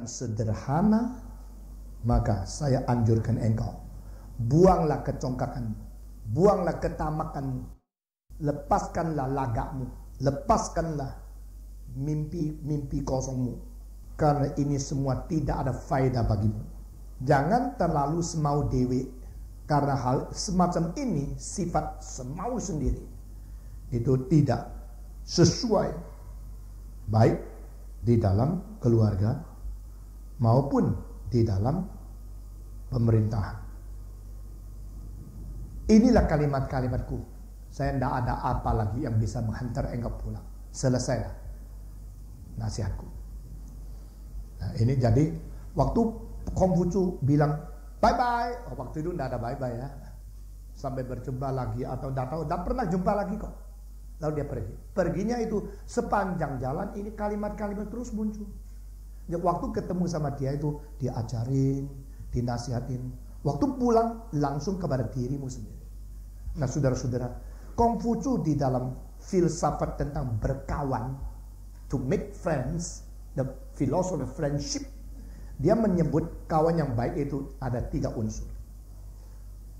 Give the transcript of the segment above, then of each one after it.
bukan sederhana, maka saya anjurkan engkau, buanglah kecongkakanmu, buanglah ketamakanmu, lepaskanlah lagakmu, lepaskanlah mimpi-mimpi kosongmu, karena ini semua tidak ada faedah bagimu. Jangan terlalu semau dewe, karena hal semacam ini sifat semau sendiri itu tidak sesuai baik di dalam keluarga maupun di dalam pemerintahan. Inilah kalimat-kalimatku. Saya tidak ada apa lagi yang bisa menghantar engkau pulang. Selesailah nasihatku. Nah, ini jadi waktu Konghucu bilang bye-bye, waktu itu tidak ada bye-bye ya. Sampai berjumpa lagi atau tidak pernah jumpa lagi kok. Lalu dia pergi. Perginya itu sepanjang jalan ini kalimat-kalimat terus muncul. Waktu ketemu sama dia itu diajarin, dinasihatin. Waktu pulang langsung kepada dirimu sendiri. Nah saudara-saudara, Konghucu di dalam filsafat tentang berkawan, to make friends, the philosophy of friendship, dia menyebut kawan yang baik itu ada 3 unsur.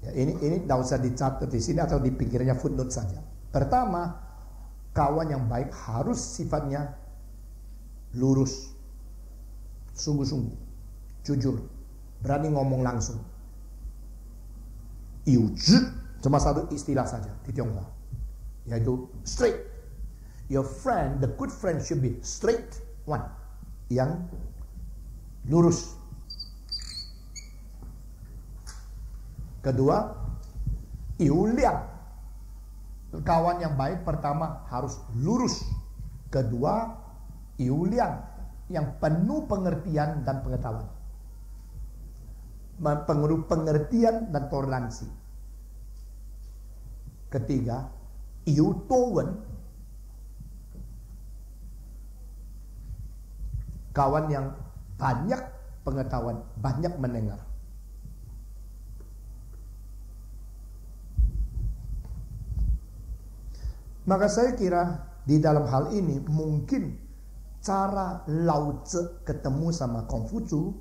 Ya, ini tidak usah dicatat di sini atau di pinggirnya footnote saja. Pertama, kawan yang baik harus sifatnya lurus, sungguh-sungguh, jujur, berani ngomong langsung. Iuji cuma satu istilah saja di Tionghoa, yaitu straight. Your friend, the good friend should be straight one, yang lurus. Kedua, iuliang. Kawan yang baik pertama harus lurus. Kedua, iuliang, yang penuh pengertian dan pengetahuan. Penuh pengertian dan toleransi. Ketiga, iutowen, kawan yang banyak pengetahuan, banyak mendengar. Maka saya kira di dalam hal ini mungkin cara Lao Tzu ketemu sama Konghucu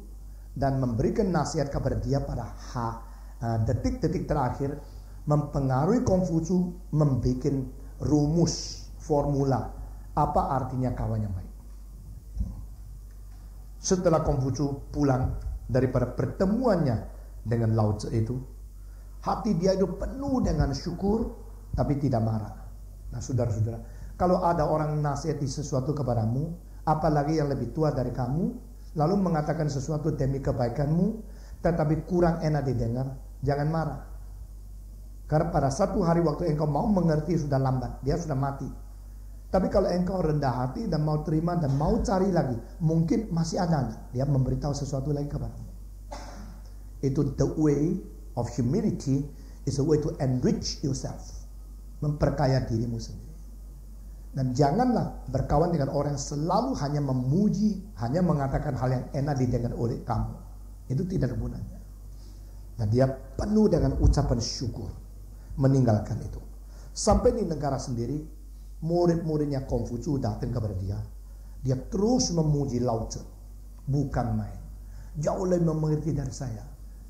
dan memberikan nasihat kepada dia pada detik-detik terakhir mempengaruhi Konghucu membuat rumus formula apa artinya kawan yang baik. Setelah Konghucu pulang daripada pertemuannya dengan Lao Tzu itu, hati dia itu penuh dengan syukur tapi tidak marah. Nah saudara-saudara, kalau ada orang nasihati sesuatu kepadamu, apalagi yang lebih tua dari kamu, lalu mengatakan sesuatu demi kebaikanmu, tetapi kurang enak didengar, jangan marah. Karena pada satu hari waktu engkau mau mengerti sudah lambat, dia sudah mati. Tapi kalau engkau rendah hati dan mau terima dan mau cari lagi, mungkin masih ada dia memberitahu sesuatu lagi kepadamu. Itu the way of humility, is a way to enrich yourself, memperkaya dirimu sendiri. Dan janganlah berkawan dengan orang yang selalu hanya memuji, hanya mengatakan hal yang enak didengar oleh kamu. Itu tidak ada gunanya. Nah, dia penuh dengan ucapan syukur, meninggalkan itu. Sampai di negara sendiri, murid-muridnya Konghucu datang kepada dia. Dia terus memuji Lao Tzu, bukan main. Jauh lebih mengerti dari saya.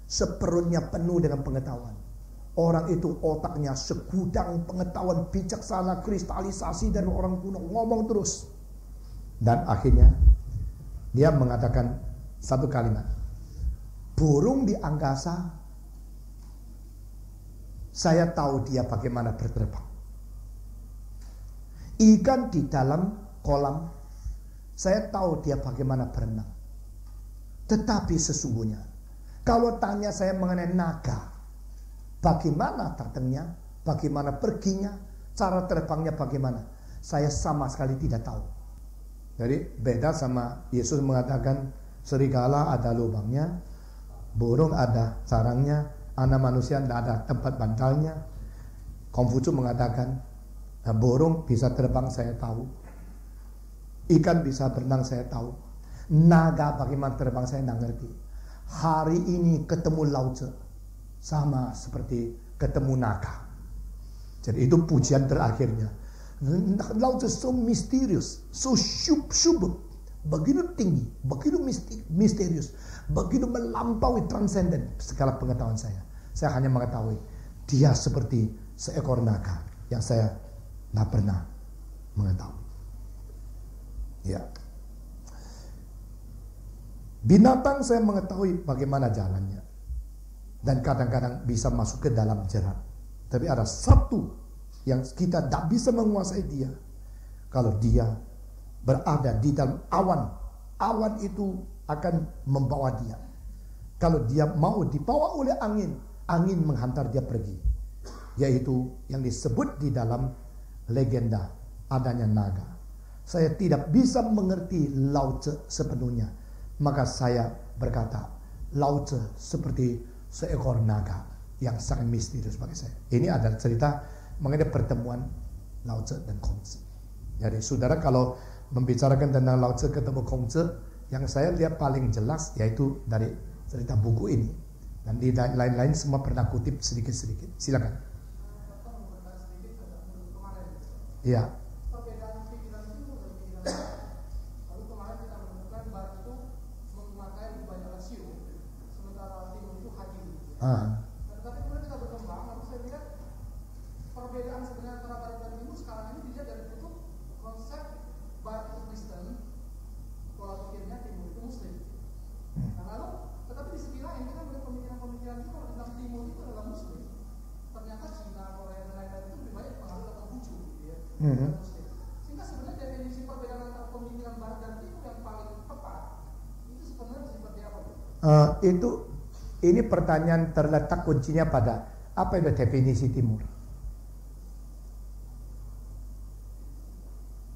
Seperutnya penuh dengan pengetahuan. Orang itu otaknya segudang pengetahuan bijaksana, kristalisasi dari orang kuno, ngomong terus. Dan akhirnya dia mengatakan satu kalimat, burung di angkasa, saya tahu dia bagaimana berterbang. Ikan di dalam kolam, saya tahu dia bagaimana berenang. Tetapi sesungguhnya, kalau tanya saya mengenai naga, bagaimana datangnya, bagaimana perginya, cara terbangnya bagaimana, saya sama sekali tidak tahu. Jadi beda sama Yesus mengatakan serigala ada lubangnya, burung ada sarangnya, anak manusia tidak ada tempat bantalnya. Konghucu mengatakan burung bisa terbang saya tahu, ikan bisa berenang saya tahu, naga bagaimana terbang saya tidak ngerti. Hari ini ketemu Lao Tzu sama seperti ketemu naga. Jadi itu pujian terakhirnya. Lao Tzu so misterius, so syub, begitu tinggi, begitu misterius, begitu melampaui transenden segala pengetahuan saya. Saya hanya mengetahui dia seperti seekor naga yang saya tidak pernah mengetahui. Ya. Binatang saya mengetahui bagaimana jalannya. Dan kadang-kadang bisa masuk ke dalam jerat. Tapi ada satu yang kita tidak bisa menguasai dia. Kalau dia berada di dalam awan, awan itu akan membawa dia. Kalau dia mau dibawa oleh angin, angin menghantar dia pergi. Yaitu yang disebut di dalam legenda adanya naga. Saya tidak bisa mengerti Lao Tzu sepenuhnya. Maka saya berkata, Lao Tzu seperti seekor naga yang sangat misterius bagi saya. Ini adalah cerita mengenai pertemuan Lao Tzu dan Kongzi. Jadi saudara kalau membicarakan tentang Lao Tzu ketemu Kongzi, yang saya lihat paling jelas yaitu dari cerita buku ini. Dan di lain-lain semua pernah kutip sedikit-sedikit. Silakan. Iya. Perbedaan pikiran itu dan pikiran lalu kemarin kita menemukan barat itu memakai banyak rasio, sementara timur itu hadir. Tapi kemudian kita berkembang, lalu saya lihat perbedaan sebenarnya antara barat dan timur sekarang ini dilihat dari bentuk konsep barat itu Kristen, pola pikirnya, timur itu Muslim. Nah lalu, tetapi di segi lain kita melihat pemikiran-pemikiran itu kalau tentang timur itu adalah Muslim. Ternyata Cina, Korea dan lain-lain itu lebih banyak pengaruh atau Konghucu. Sehingga sebenarnya definisi perbedaan antara pemikiran barat dan timur yang paling tepat itu sebenarnya seperti apa? Ini pertanyaan terletak kuncinya pada apa itu definisi timur?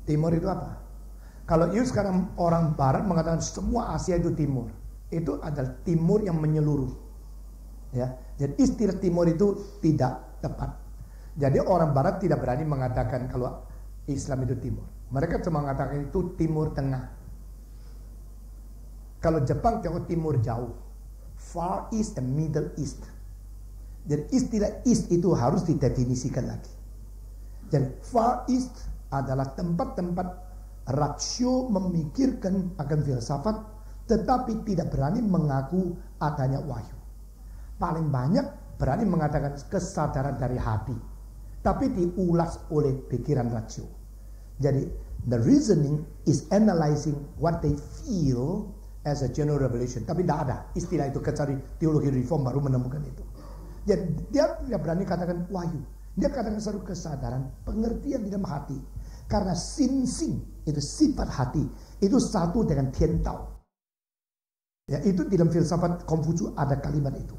Timur itu apa? Kalau sekarang orang barat mengatakan semua Asia itu timur, itu adalah timur yang menyeluruh. Ya, jadi istilah timur itu tidak tepat. Jadi orang barat tidak berani mengatakan kalau Islam itu timur. Mereka cuma mengatakan itu timur tengah. Kalau Jepang timur jauh. Far East and Middle East. Jadi istilah East itu harus didefinisikan lagi. Jadi Far East adalah tempat-tempat rasio memikirkan akan filsafat tetapi tidak berani mengaku adanya wahyu. Paling banyak berani mengatakan kesadaran dari hati. Tapi diulas oleh pikiran rasio. Jadi, the reasoning is analyzing what they feel as a general revelation. Tapi tidak ada istilah itu kecuali teologi reform baru menemukan itu. Jadi, dia tidak berani katakan wahyu. Dia katakan satu kesadaran, pengertian di dalam hati. Karena sinsing, itu sifat hati, itu satu dengan tientao. Ya, itu di dalam filsafat Konghucu ada kalimat itu.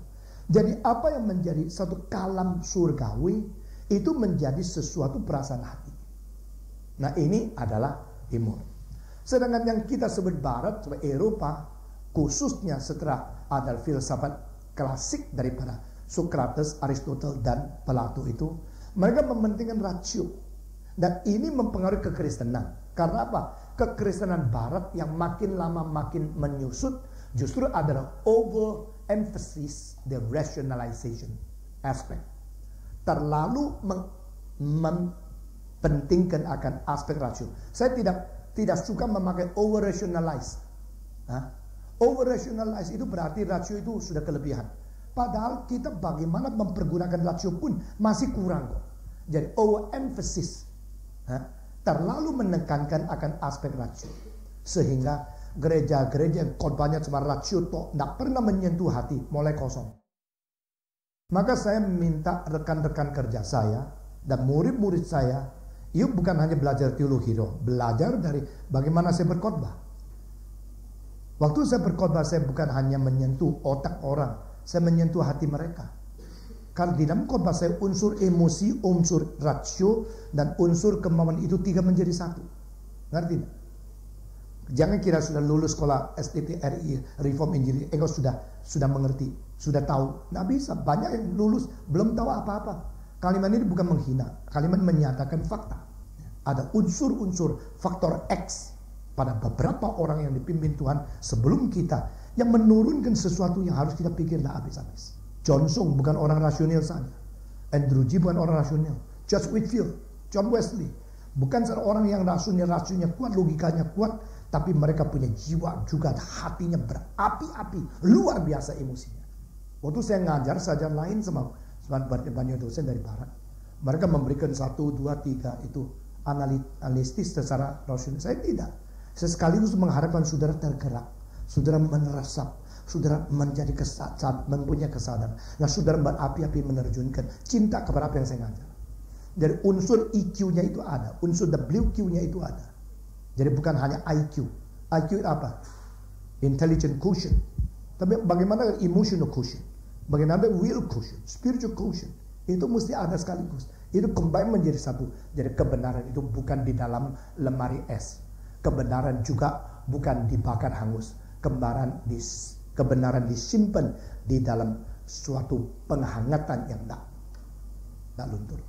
Jadi, apa yang menjadi satu kalam surgawi, itu menjadi sesuatu perasaan hati. Nah ini adalah timur. Sedangkan yang kita sebut barat, sebagai Eropa, khususnya setelah ada filsafat klasik daripada Socrates, Aristotle, dan Plato itu, mereka mementingkan rasio. Dan ini mempengaruhi kekristenan. Karena apa? Kekristenan barat yang makin lama makin menyusut, justru adalah overemphasis the rationalization aspect. Terlalu mempentingkan akan aspek rasio. Saya tidak suka memakai over rationalize. Over rationalize itu berarti rasio itu sudah kelebihan. Padahal kita bagaimana mempergunakan rasio pun masih kurang kok. Jadi over emphasis, terlalu menekankan akan aspek rasio, sehingga gereja-gereja yang khotbahnya cuma rasio toh tidak pernah menyentuh hati, mulai kosong. Maka saya minta rekan-rekan kerja saya dan murid-murid saya, yuk bukan hanya belajar teologi dong, belajar dari bagaimana saya berkhotbah. Waktu saya berkhotbah, saya bukan hanya menyentuh otak orang, saya menyentuh hati mereka. Karena di dalam khotbah saya unsur emosi, unsur rasio, dan unsur kemauan itu tiga menjadi satu. Ngerti tidak? Jangan kira sudah lulus sekolah STTRI Reform Engineering, engkau sudah mengerti, sudah tahu. Nggak bisa, banyak yang lulus belum tahu apa-apa. Kalimat ini bukan menghina, kalimat menyatakan fakta. Ada unsur-unsur faktor X pada beberapa orang yang dipimpin Tuhan sebelum kita, yang menurunkan sesuatu yang harus kita pikir tidak habis-habis. John Sung bukan orang rasional saja, Andrew G bukan orang rasional, George Whitefield, John Wesley bukan seorang yang rasionalnya kuat, logikanya kuat, Tapi mereka punya jiwa juga, hatinya berapi-api, luar biasa emosinya. Waktu saya ngajar saja lain sama banyak dosen dari barat. Mereka memberikan 1, 2, 3 itu analitis secara rasional. Saya tidak. Saya sekaligus mengharapkan saudara tergerak, saudara menerasap, saudara menjadi mempunyai kesadaran. Nah, saudara berapi-api menerjunkan cinta kepada apa yang saya ngajar. Dari unsur EQ-nya itu ada, unsur WQ-nya itu ada. Jadi bukan hanya IQ. IQ itu apa? Intelligent quotient. Tapi bagaimana emotional quotient? Bagaimana will quotient? Spiritual quotient. Itu mesti ada sekaligus. Itu combine menjadi satu. Jadi kebenaran itu bukan di dalam lemari es. Kebenaran juga bukan dibakar hangus. Kebenaran disimpan di dalam suatu penghangatan yang tidak luntur.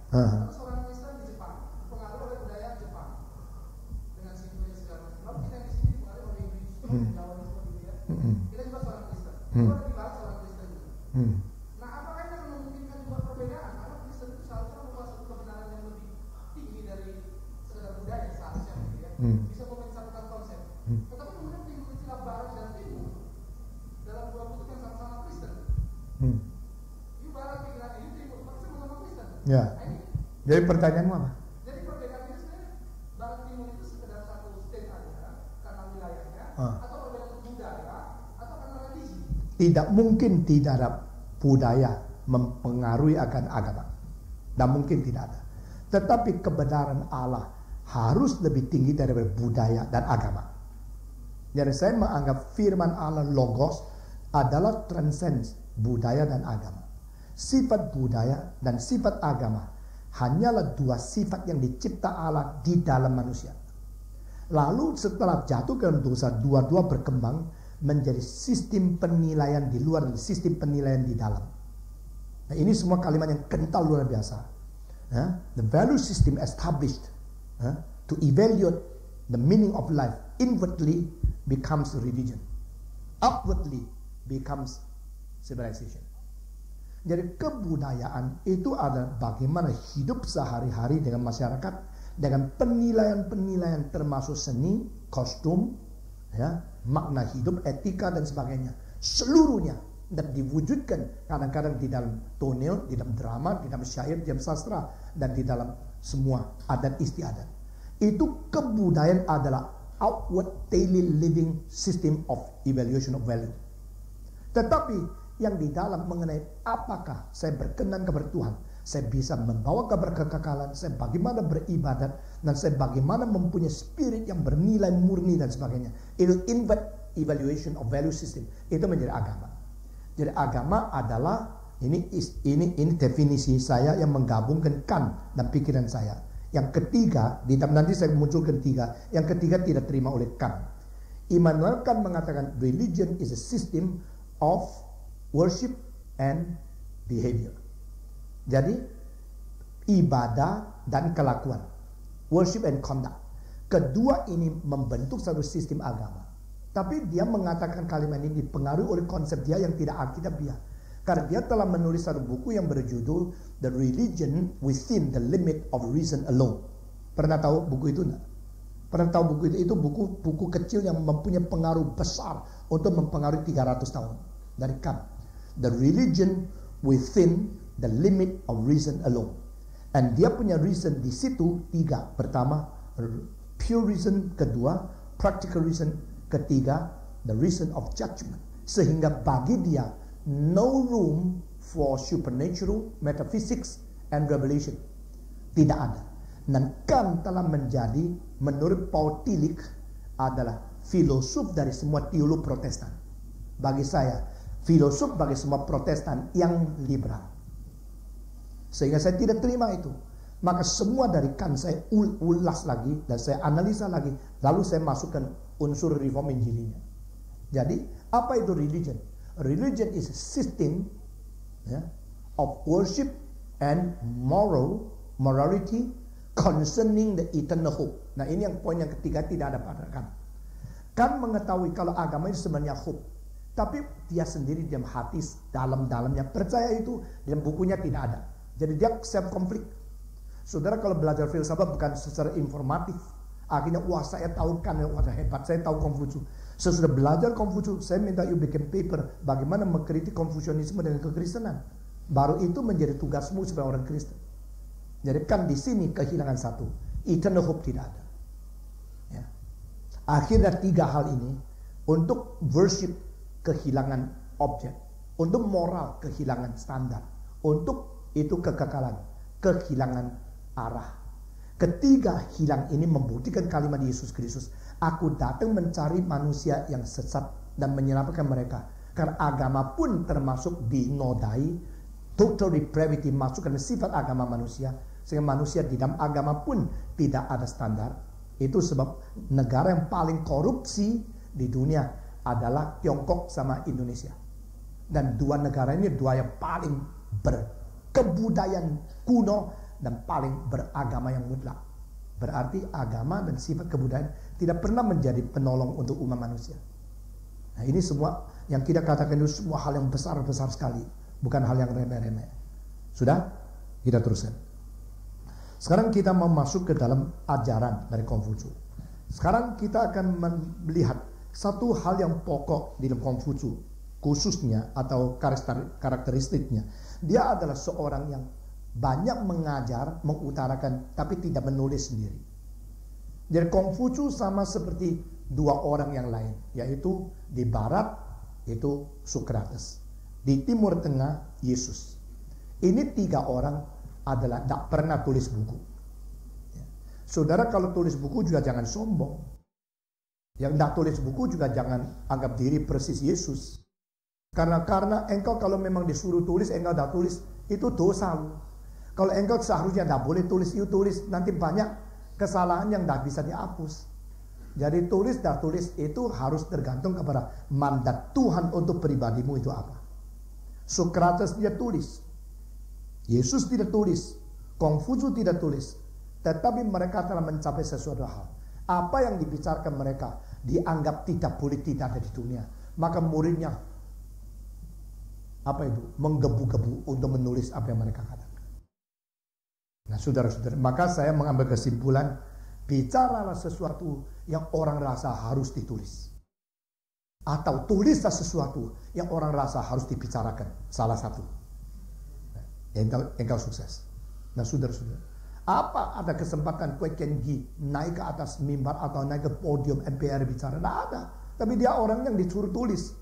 Atau seorang Kristen di Jepang, dipengaruhi oleh budaya Jepang dengan situasi segala macam. Lalu kita di sini dipengaruhi oleh Indonesia, Jawaisme gitu ya. Kita juga seorang Kristen. Itu ada di barat seorang Kristen juga. Nah, apakah ini akan memungkinkan juga perbedaan? Karena Kristen itu seharusnya membawa satu kebenaran yang lebih tinggi dari sekedar budaya seharusnya gitu ya. Bisa memisahkan konsep. Tetapi kemudian timbul istilah barat dan timur dalam dua kutub yang sama-sama Kristen. Ini barat pikiran ini timur, tapi sama-sama Kristen. Ya. Jadi pertanyaanmu apa? Jadi perbedaan ini sebenarnya barat timur itu sekedar satu state aja karena wilayahnya, atau perbedaan budaya, atau karena religi? Tidak mungkin tidak ada budaya mempengaruhi akan agama. Dan mungkin tidak ada. Tetapi kebenaran Allah harus lebih tinggi daripada budaya dan agama. Jadi saya menganggap firman Allah Logos adalah transcend budaya dan agama. Sifat budaya dan sifat agama hanyalah dua sifat yang dicipta Allah di dalam manusia. Lalu setelah jatuh ke dalam dosa, dua-dua berkembang menjadi sistem penilaian di luar dan sistem penilaian di dalam. Nah, ini semua kalimat yang kental luar biasa. The value system established to evaluate the meaning of life inwardly becomes religion. Outwardly becomes civilization. Jadi kebudayaan itu adalah bagaimana hidup sehari-hari dengan masyarakat dengan penilaian-penilaian termasuk seni, kostum, ya, makna hidup, etika dan sebagainya. Seluruhnya dan diwujudkan kadang-kadang di dalam tonel, di dalam drama, di dalam syair, di dalam sastra dan di dalam semua adat istiadat. Itu kebudayaan adalah outward daily living system of evaluation of value. Tetapi yang di dalam mengenai apakah saya berkenan kepada Tuhan, saya bisa membawa kabar kekekalan, saya bagaimana beribadat, dan saya bagaimana mempunyai spirit yang bernilai murni dan sebagainya. Itu inward evaluation of value system. Itu menjadi agama. Jadi agama adalah ini definisi saya yang menggabungkan kan dan pikiran saya. Yang ketiga, nanti saya munculkan tiga. Yang ketiga tidak terima oleh Kant. Immanuel Kant mengatakan religion is a system of worship and behavior. Jadi ibadah dan kelakuan, worship and conduct. Kedua ini membentuk satu sistem agama. Tapi dia mengatakan kalimat ini dipengaruhi oleh konsep dia yang tidak alkitabiah. Karena dia telah menulis satu buku yang berjudul The Religion Within the Limit of Reason Alone. Pernah tahu buku itu enggak? Pernah tahu buku itu? Itu buku kecil yang mempunyai pengaruh besar untuk mempengaruhi 300 tahun dari Kant. The religion within the limit of reason alone. And dia punya reason di situ tiga. Pertama, pure reason. Kedua, practical reason. Ketiga, the reason of judgment. Sehingga bagi dia, no room for supernatural, metaphysics, and revelation. Tidak ada. Dan Kant telah menjadi, menurut Paul Tillich, adalah filosof dari semua teolog Protestan. Bagi saya, filosof bagi semua Protestan yang liberal. Sehingga saya tidak terima itu. Maka semua dari Kant saya ulas lagi dan saya analisa lagi. Lalu saya masukkan unsur reform Injilinya. Jadi apa itu religion? Religion is a system of worship and morality concerning the eternal hope. Nah ini yang poin yang ketiga tidak ada pada Kant. Kant mengetahui kalau agama itu sebenarnya hope. Tapi dia sendiri dalam hati, dalam-dalamnya percaya itu, dalam bukunya tidak ada. Jadi dia self konflik. Saudara kalau belajar filsafat bukan secara informatif. Akhirnya, wah saya tahu kan, wah hebat, saya tahu Konghucu. Sesudah belajar Konghucu, saya minta you bikin paper bagaimana mengkritik Konfusianisme dengan kekristenan. Baru itu menjadi tugasmu sebagai orang Kristen. Jadi kan di sini kehilangan satu, eternal hope tidak ada. Ya. Akhirnya 3 hal ini, untuk worship kehilangan objek, untuk moral kehilangan standar, untuk itu kekekalan, kehilangan arah. Ketiga hilang ini membuktikan kalimat Yesus Kristus, aku datang mencari manusia yang sesat dan menyelamatkan mereka. Karena agama pun termasuk dinodai, total depravity masuk ke sifat agama manusia, sehingga manusia di dalam agama pun tidak ada standar. Itu sebab negara yang paling korupsi di dunia adalah Tiongkok sama Indonesia. Dan 2 negara ini 2 yang paling berkebudayaan kuno dan paling beragama yang mutlak. Berarti agama dan sifat kebudayaan tidak pernah menjadi penolong untuk umat manusia. Nah, ini semua yang kita katakan itu semua hal yang besar-besar sekali, bukan hal yang remeh-remeh. Sudah? Kita teruskan. Sekarang kita mau masuk ke dalam ajaran dari Konghucu. Sekarang kita akan melihat satu hal yang pokok di dalam Konghucu, khususnya atau karakteristiknya. Dia adalah seorang yang banyak mengajar, mengutarakan, tapi tidak menulis sendiri. Jadi Konghucu sama seperti 2 orang yang lain, yaitu di barat itu Socrates, di timur tengah Yesus. Ini 3 orang adalah tidak pernah tulis buku. Saudara kalau tulis buku juga jangan sombong. Yang tidak tulis buku juga jangan anggap diri persis Yesus. Karena engkau kalau memang disuruh tulis, engkau tidak tulis, itu dosa. Kalau engkau seharusnya tidak boleh tulis, you tulis, nanti banyak kesalahan yang tidak bisa dihapus. Jadi tulis dan tulis itu harus tergantung kepada mandat Tuhan untuk pribadimu itu apa. Socrates dia tulis, Yesus tidak tulis, Konghucu tidak tulis, tetapi mereka telah mencapai sesuatu hal. Apa yang dibicarakan mereka dianggap tidak boleh tidak ada di dunia. Maka muridnya apa itu? Menggebu-gebu untuk menulis apa yang mereka katakan. Nah, saudara-saudara, maka saya mengambil kesimpulan, bicaralah sesuatu yang orang rasa harus ditulis. Atau tulislah sesuatu yang orang rasa harus dibicarakan. Salah satu. Engkau sukses. Nah, saudara-saudara, apa ada kesempatan Kwe Kian Gi naik ke atas mimbar atau naik ke podium MPR bicara? Tidak ada. Tapi dia orang yang disuruh tulis.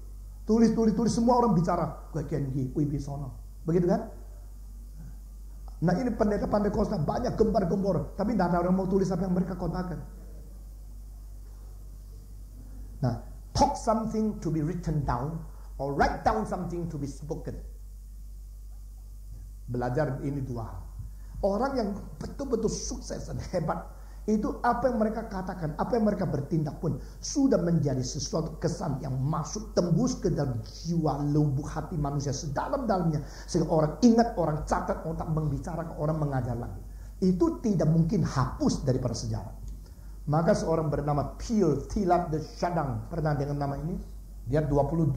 Tulis. Semua orang bicara. Kwe Kian Gi, Wibisono. Begitu kan? Nah ini pendeta-pendeta Kosta banyak gempar-gempor, tapi tidak ada orang mau tulis apa yang mereka katakan. Nah, talk something to be written down, or write down something to be spoken. Belajar ini 2 hal. Orang yang betul-betul sukses dan hebat, itu apa yang mereka katakan, apa yang mereka bertindak pun sudah menjadi sesuatu kesan yang masuk tembus ke dalam jiwa lubuk hati manusia sedalam-dalamnya, sehingga orang ingat, orang catat, orang membicarakan, orang mengajar lagi. Itu tidak mungkin hapus daripada sejarah. Maka seorang bernama Pierre Teilhard de Chardin, pernah dengan nama ini? Dia 22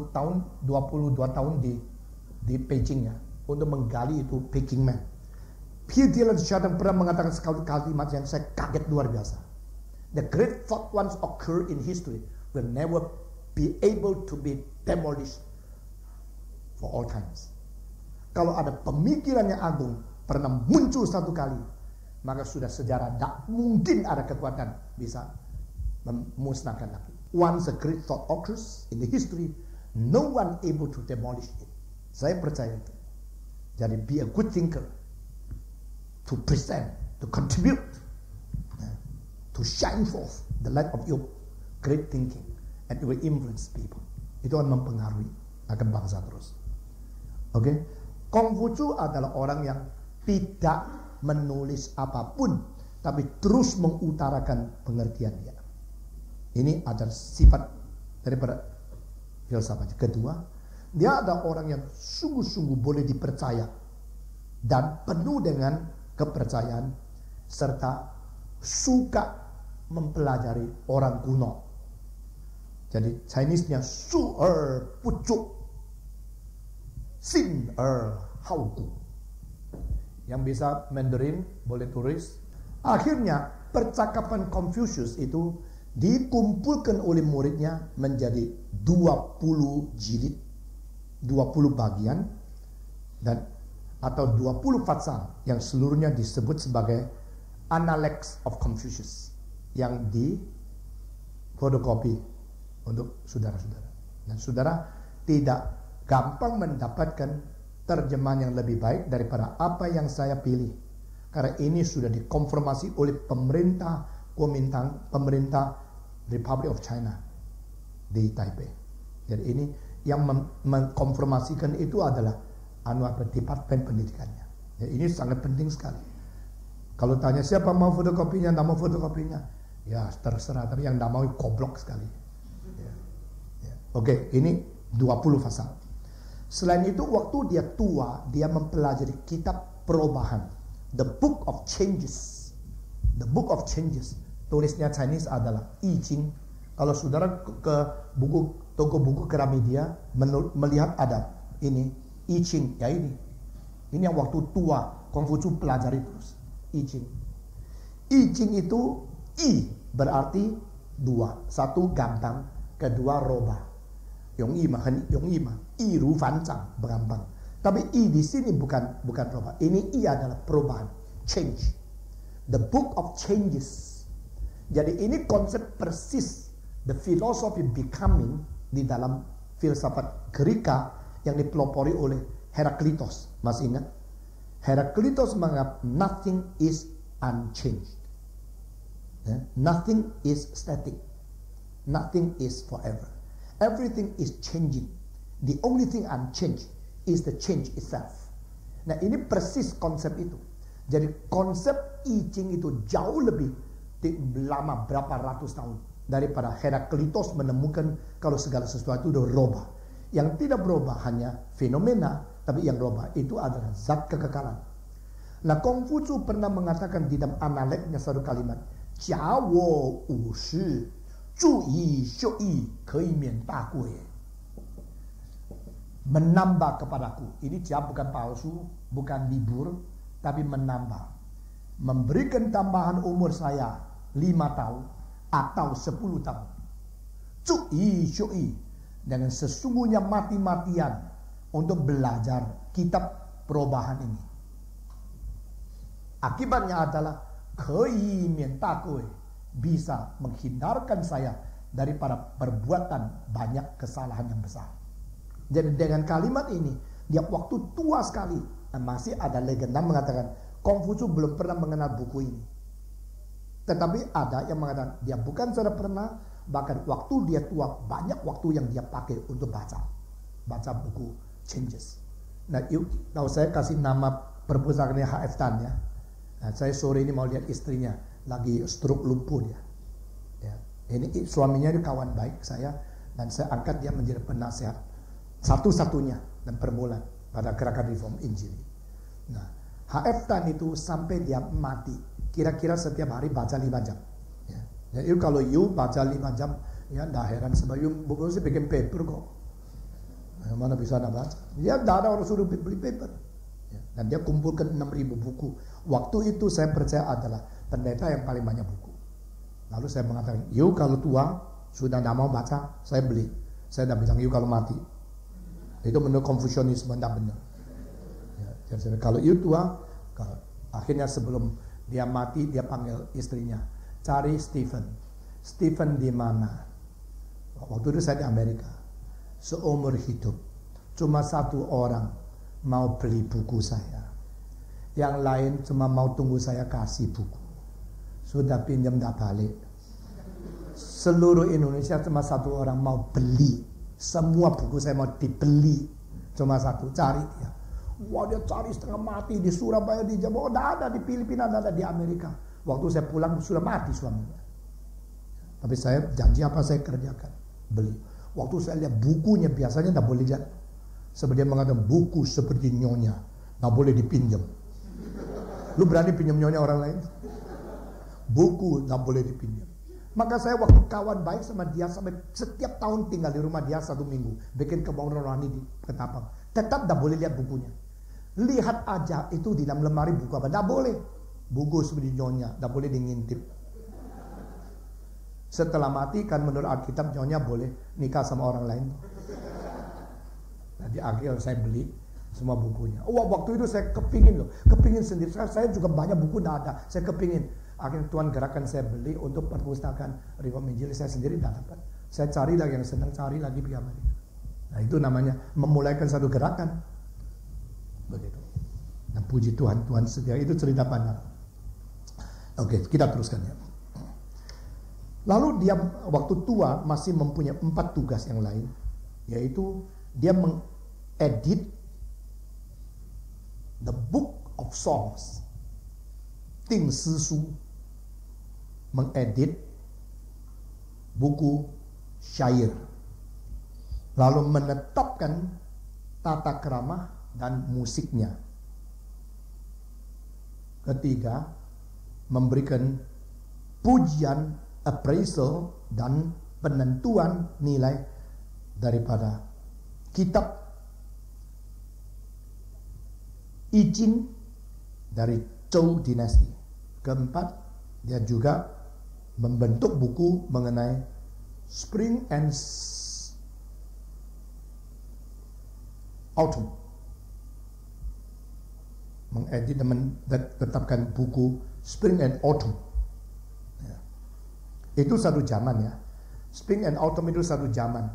tahun di Beijing ya, untuk menggali itu Peking Man. Pierre Teilhard de Chardin pernah mengatakan sekali kalimat yang saya kaget luar biasa. The great thought once occurred in history will never be able to be demolished for all times. Kalau ada pemikiran yang agung pernah muncul satu kali, maka sudah sejarah tak mungkin ada kekuatan bisa memusnahkan lagi. Once a great thought occurs in the history, no one able to demolish it. Saya percaya itu. Jadi be a good thinker, to present, to contribute, to shine forth the light of your great thinking, and it will influence people. Itu akan mempengaruhi akan bangsa terus. Oke, Konghucu adalah orang yang tidak menulis apapun, tapi terus mengutarakan pengertiannya. Ini adalah sifat daripada filsafatnya. Kedua, dia adalah orang yang sungguh-sungguh boleh dipercaya dan penuh dengan kepercayaan, serta suka mempelajari orang kuno. Jadi Chinese-nya su pucuk, sin hauku. Yang bisa Mandarin boleh tulis. Akhirnya percakapan Confucius itu dikumpulkan oleh muridnya menjadi 20 jilid, 20 bagian, dan atau 20 pasal yang seluruhnya disebut sebagai Analects of Confucius yang di fotokopi untuk saudara-saudara. Dan saudara tidak gampang mendapatkan terjemahan yang lebih baik daripada apa yang saya pilih. Karena ini sudah dikonfirmasi oleh pemerintah Kuomintang, pemerintah Republic of China di Taipei. Jadi ini yang mengkonfirmasikan itu adalah Departemen Pendidikannya. Ya, ini sangat penting sekali. Kalau tanya siapa mau fotokopinya, tidak mau fotokopinya, ya terserah. Tapi yang tidak mau goblok sekali. Ya. Ya. Oke, ini 20 pasal. Selain itu, waktu dia tua, dia mempelajari kitab perubahan, The Book of Changes. The Book of Changes, tulisnya Chinese adalah I Ching. Kalau saudara ke toko buku Gramedia melihat ada ini I Ching, ya ini yang waktu tua Konghucu pelajari terus I Ching. I Ching itu I berarti dua, satu gampang, kedua roba. Yong I mah I ru fan zhang gampang. Tapi I di sini bukan roba. Ini I adalah perubahan, change. The Book of Changes. Jadi ini konsep persis the philosophy becoming di dalam filsafat Greka yang dipelopori oleh Heraklitos. Masih ingat? Heraklitos menganggap nothing is unchanged. Nothing is static. Nothing is forever. Everything is changing. The only thing unchanged is the change itself. Nah, ini persis konsep itu. Jadi konsep I Ching itu jauh lebih lama, berapa ratus tahun daripada Heraklitos menemukan kalau segala sesuatu itu berubah. Yang tidak berubah hanya fenomena, tapi yang berubah itu adalah zat kekekalan. Nah, Konghucu pernah mengatakan di dalam analeknya satu kalimat, Jia wo wu shi, zhu yi xiu yi, kei mian da gui. Menambah kepadaku. Ini jia bukan palsu, bukan libur, tapi menambah. Memberikan tambahan umur saya 5 tahun atau 10 tahun. Cu'i syu'i. Dengan sesungguhnya mati-matian untuk belajar kitab perubahan ini. Akibatnya adalah kei mian da gui, bisa menghindarkan saya daripada perbuatan banyak kesalahan yang besar. Jadi dengan kalimat ini, dia waktu tua sekali. Masih ada legenda mengatakan Konghucu belum pernah mengenal buku ini. Tetapi ada yang mengatakan dia bukan saja pernah, bahkan waktu dia tua banyak waktu yang dia pakai untuk baca buku Changes. Nah, tahu saya kasih nama perpustakaannya HF Tan ya. Nah, saya sore ini mau lihat istrinya lagi stroke lumpuh dia. Ya. Ini suaminya itu kawan baik saya dan saya angkat dia menjadi penasehat satu-satunya dan permulaan pada gerakan reform Injil. Nah, HF Tan itu sampai dia mati, kira-kira setiap hari baca 5 jam. Ya. Jadi kalau you baca 5 jam, ya tidak heran sebab you buku sih bikin paper kok. Nah, mana bisa anda baca? Dia tidak ada orang suruh beli paper. Ya. Dan dia kumpulkan 6.000 buku. Waktu itu saya percaya adalah pendeta yang paling banyak buku. Lalu saya mengatakan, you kalau tua sudah tidak mau baca, saya beli. Saya tidak bilang you kalau mati. Itu menurut Konfusianisme tidak benar. Ya, jadi kalau you tua, akhirnya sebelum dia mati dia panggil istrinya, cari Stephen. Stephen di mana? Waktu itu saya di Amerika. Seumur hidup cuma satu orang mau beli buku saya. Yang lain cuma mau tunggu saya kasih buku. Sudah pinjam dah balik. Seluruh Indonesia cuma satu orang mau beli. Semua buku saya mau dibeli. Cuma satu, cari dia. Wah, dia cari setengah mati di Surabaya, di Jawa. Oh, tidak ada di Filipina, tidak ada di Amerika. Waktu saya pulang sudah mati suaminya. Tapi saya janji apa saya kerjakan. Beli. Waktu saya lihat bukunya biasanya tidak boleh lihat. Sebab dia mengatakan buku seperti nyonya tidak boleh dipinjam. Lu berani pinjam nyonya orang lain? Buku tidak boleh dipinjam. Maka saya waktu kawan baik sama dia sampai setiap tahun tinggal di rumah dia 1 minggu. Bikin kebun rohani di Ketapang. Tetap tidak boleh lihat bukunya. Lihat aja itu di dalam lemari buku apa. Tidak boleh. Buku seperti nyonya. Tidak boleh ngintip. Setelah mati kan menurut Alkitab nyonya boleh nikah sama orang lain. Nah, di akhir saya beli semua bukunya. Waktu itu saya kepingin loh. Kepingin sendiri. Saya juga banyak buku tidak ada. Saya kepingin. Akhirnya Tuhan gerakan saya beli untuk perpustakaan Reform Injil. Saya sendiri tidak dapat. Saya cari lagi yang senang, cari lagi pergi Amerika. Nah itu namanya memulaikan satu gerakan. Begitu. Nah puji Tuhan, Tuhan setia. Itu cerita panjang. Oke, kita teruskan ya. Lalu dia waktu tua masih mempunyai 4 tugas yang lain. Yaitu dia mengedit the book of songs. Ting Sisu. Mengedit buku syair, lalu menetapkan tata krama dan musiknya. Ketiga, memberikan pujian, appraisal dan penentuan nilai daripada kitab I Ching dari Zhou dinasti. Keempat, dia juga membentuk buku mengenai Spring and Autumn. Mengedit dan menetapkan buku Spring and Autumn. Ya. Itu satu zaman ya. Spring and Autumn itu satu zaman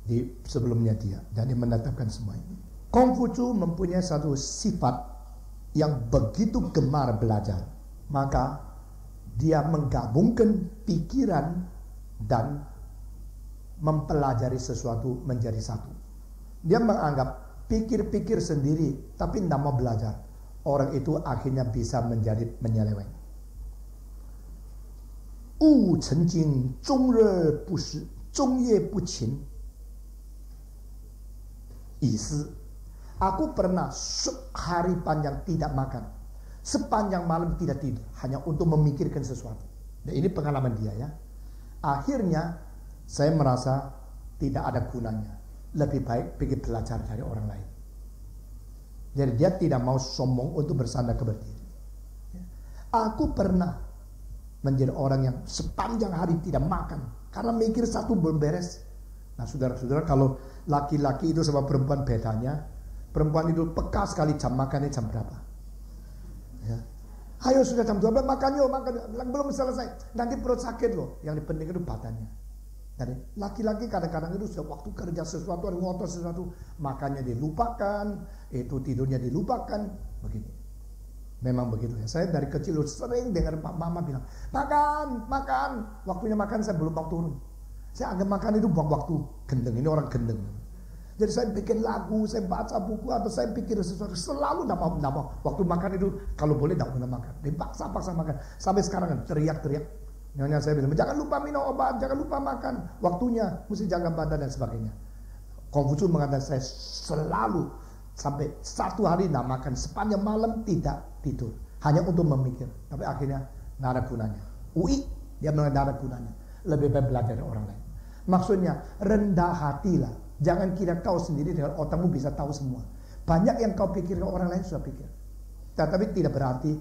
di sebelumnya dia. Dan dia menetapkan semua ini. Konghucu mempunyai satu sifat yang begitu gemar belajar. Maka dia menggabungkan pikiran dan mempelajari sesuatu menjadi satu. Dia menganggap pikir-pikir sendiri tapi tidak mau belajar. Orang itu akhirnya bisa menjadi menyeleweng. Wu Chenjing Zhongye Buqin. Isi, aku pernah sehari panjang tidak makan. Sepanjang malam tidak tidur. Hanya untuk memikirkan sesuatu. Dan ini pengalaman dia ya. Akhirnya saya merasa tidak ada gunanya. Lebih baik pergi belajar dari orang lain. Jadi dia tidak mau sombong untuk bersandar kepada diri. Aku pernah menjadi orang yang sepanjang hari tidak makan. Karena mikir satu belum beres. Nah saudara-saudara, kalau laki-laki itu sama perempuan bedanya. Perempuan itu peka sekali jam makannya jam berapa. Ya. Ayo sudah jam 12 makan yuk, makan. Belum selesai, nanti perut sakit loh. Yang penting itu badannya. Jadi laki-laki kadang-kadang itu sudah waktu kerja sesuatu, ada ngotot sesuatu, makannya dilupakan, itu tidurnya dilupakan, begini. Memang begitu ya. Saya dari kecil sering dengar mama bilang, makan. Waktunya makan saya belum mau turun. Saya anggap makan itu buang waktu. Gendeng, ini orang gendeng. Jadi saya bikin lagu, saya baca buku, atau saya pikir sesuatu, selalu tidak mau. Waktu makan itu, kalau boleh tidak pernah makan. Dipaksa-paksa makan. Sampai sekarang kan teriak-teriak. Nyonya saya bilang, jangan lupa minum obat, jangan lupa makan. Waktunya, mesti jaga badan dan sebagainya. Konghucu mengatakan saya selalu, sampai 1 hari tidak makan, sepanjang malam tidak tidur. Hanya untuk memikir. Tapi akhirnya, tidak ada gunanya. Dia bilang tidak ada gunanya. Lebih baik belajar dari orang lain. Maksudnya, rendah hatilah. Jangan kira kau sendiri dengan otakmu bisa tahu semua. Banyak yang kau pikirkan orang lain sudah pikir. Tetapi tidak berarti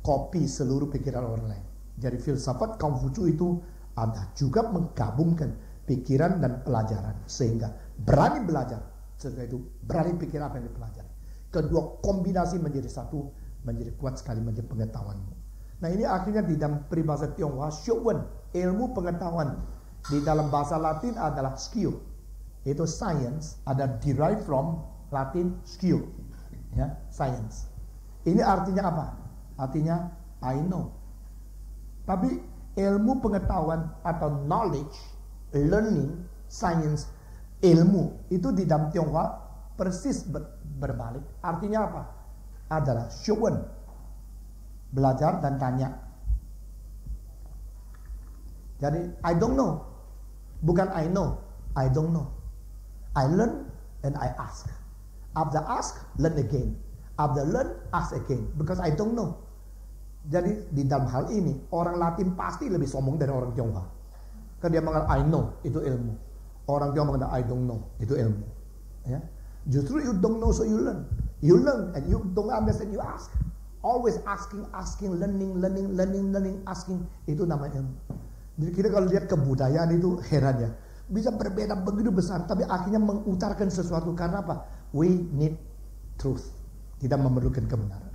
copy seluruh pikiran orang lain. Jadi filsafat Konghucu itu ada juga menggabungkan pikiran dan pelajaran. Sehingga berani belajar. Setelah itu berani pikir apa yang dipelajari. Kedua kombinasi menjadi satu. Menjadi kuat sekali menjadi pengetahuanmu. Nah ini akhirnya di dalam peribahasa Tionghoa, Shuwen, ilmu pengetahuan. Di dalam bahasa Latin adalah skill. Itu science, ada derived from Latin skill, ya, science. Ini artinya apa? Artinya I know. Tapi ilmu pengetahuan atau knowledge, learning, science, ilmu itu di dalam Tionghoa persis berbalik. Artinya apa? Adalah shuwen, belajar dan tanya. Jadi I don't know, bukan I know, I don't know. I learn and I ask. After ask, learn again. After learn, ask again. Because I don't know. Jadi di dalam hal ini orang Latin pasti lebih sombong dari orang Tionghoa. Karena dia mengatakan I know, itu ilmu. Orang Tionghoa mengatakan I don't know, itu ilmu. Ya. Justru you don't know so you learn. You learn and you don't understand, you ask. Always asking, learning, asking. Itu namanya ilmu. Jadi kita kalau lihat kebudayaan itu heran ya. Bisa berbeda begitu besar, tapi akhirnya mengutarakan sesuatu. Karena apa? We need truth. Kita memerlukan kebenaran.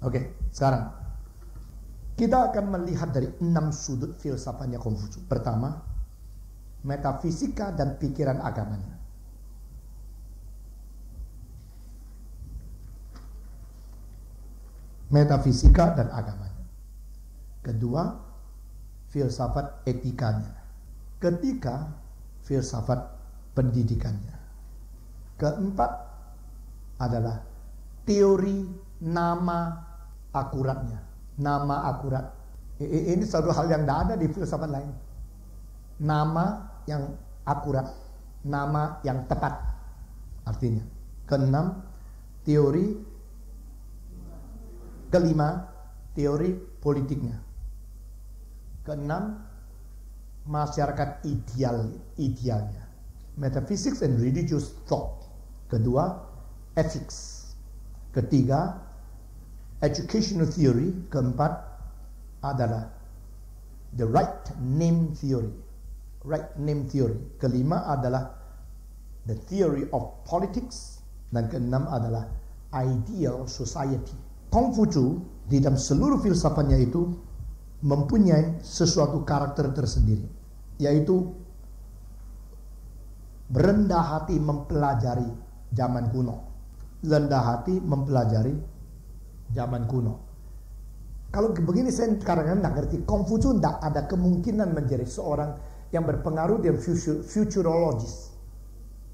Oke, sekarang kita akan melihat dari 6 sudut filsafatnya Konghucu. Pertama, metafisika dan pikiran agamanya. Metafisika dan agamanya. Kedua, filsafat etikanya. Ketiga, filsafat pendidikannya. Keempat adalah teori nama akuratnya. Nama akurat. Ini satu hal yang tidak ada di filsafat lain. Nama yang akurat. Nama yang tepat. Artinya. Keenam, teori. Kelima, teori politiknya. Keenam, masyarakat idealnya. Metaphysics and religious thought. Kedua, ethics. Ketiga, educational theory. Keempat adalah the right name theory. Right name theory. Kelima adalah the theory of politics. Dan keenam adalah ideal society. Konghucu di dalam seluruh filsafatnya itu mempunyai sesuatu karakter tersendiri, yaitu berendah hati mempelajari zaman kuno. Rendah hati mempelajari zaman kuno. Kalau begini saya kadang-kadang tidak ngerti. Konghucu tidak ada kemungkinan menjadi seorang yang berpengaruh dengan futurologis,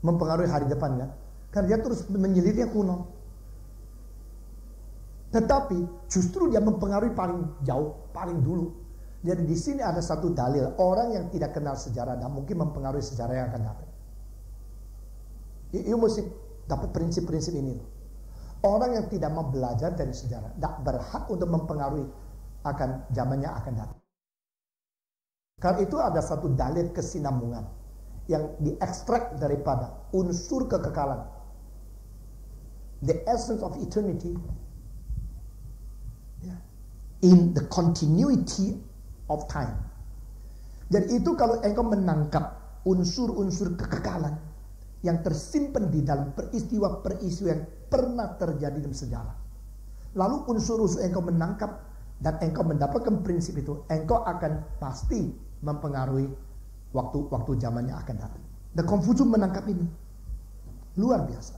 mempengaruhi hari depan kan? Karena dia terus menyelidiki kuno. Tetapi justru dia mempengaruhi paling jauh, paling dulu. Jadi di sini ada satu dalil, orang yang tidak kenal sejarah dan mungkin mempengaruhi sejarah yang akan datang. You mesti dapat prinsip-prinsip ini. Orang yang tidak mau belajar dari sejarah tidak berhak untuk mempengaruhi akan zamannya akan datang. Karena itu ada satu dalil kesinambungan yang diekstrak daripada unsur kekekalan. The essence of eternity in the continuity of time. Jadi itu kalau engkau menangkap unsur-unsur kekekalan yang tersimpan di dalam peristiwa-peristiwa yang pernah terjadi dalam sejarah. Lalu unsur-unsur engkau menangkap dan engkau mendapatkan prinsip itu, engkau akan pasti mempengaruhi waktu zamannya akan datang. Dan Konghucu menangkap ini. Luar biasa.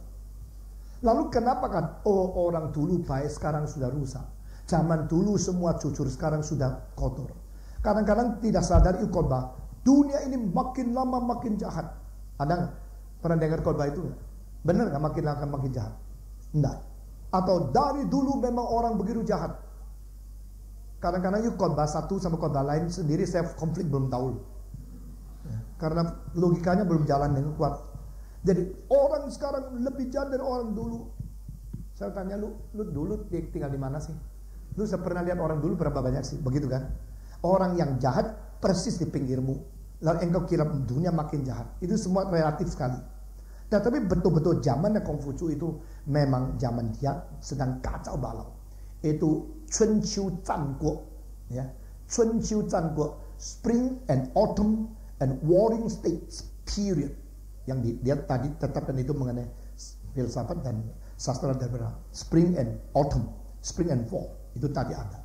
Lalu kenapa kan orang dulu baik sekarang sudah rusak. Zaman dulu semua jujur, sekarang sudah kotor. Kadang-kadang tidak sadar khotbah, dunia ini makin lama makin jahat. Ada nggak? Pernah dengar khotbah itu nggak? Benar nggak makin lama makin jahat? Enggak. Atau dari dulu memang orang begitu jahat. Kadang-kadang khotbah satu sama khotbah lain sendiri saya konflik belum tahu. Ya, karena logikanya belum jalan dengan kuat. Jadi orang sekarang lebih jahat dari orang dulu. Saya tanya lu dulu tinggal di mana sih? Lu pernah lihat orang dulu berapa banyak sih? Begitu kan? Orang yang jahat persis di pinggirmu. Lalu engkau kira dunia makin jahat. Itu semua relatif sekali. Nah, tapi betul-betul zamannya Konghucu itu memang zaman dia sedang kacau balau. Itu Chunqiu Zhanguo, ya. Chunqiu Zhanguo, spring and autumn and warring states period. Yang dia tadi tetapkan itu mengenai filsafat dan sastra dan spring and autumn, spring and fall. Itu tadi ada.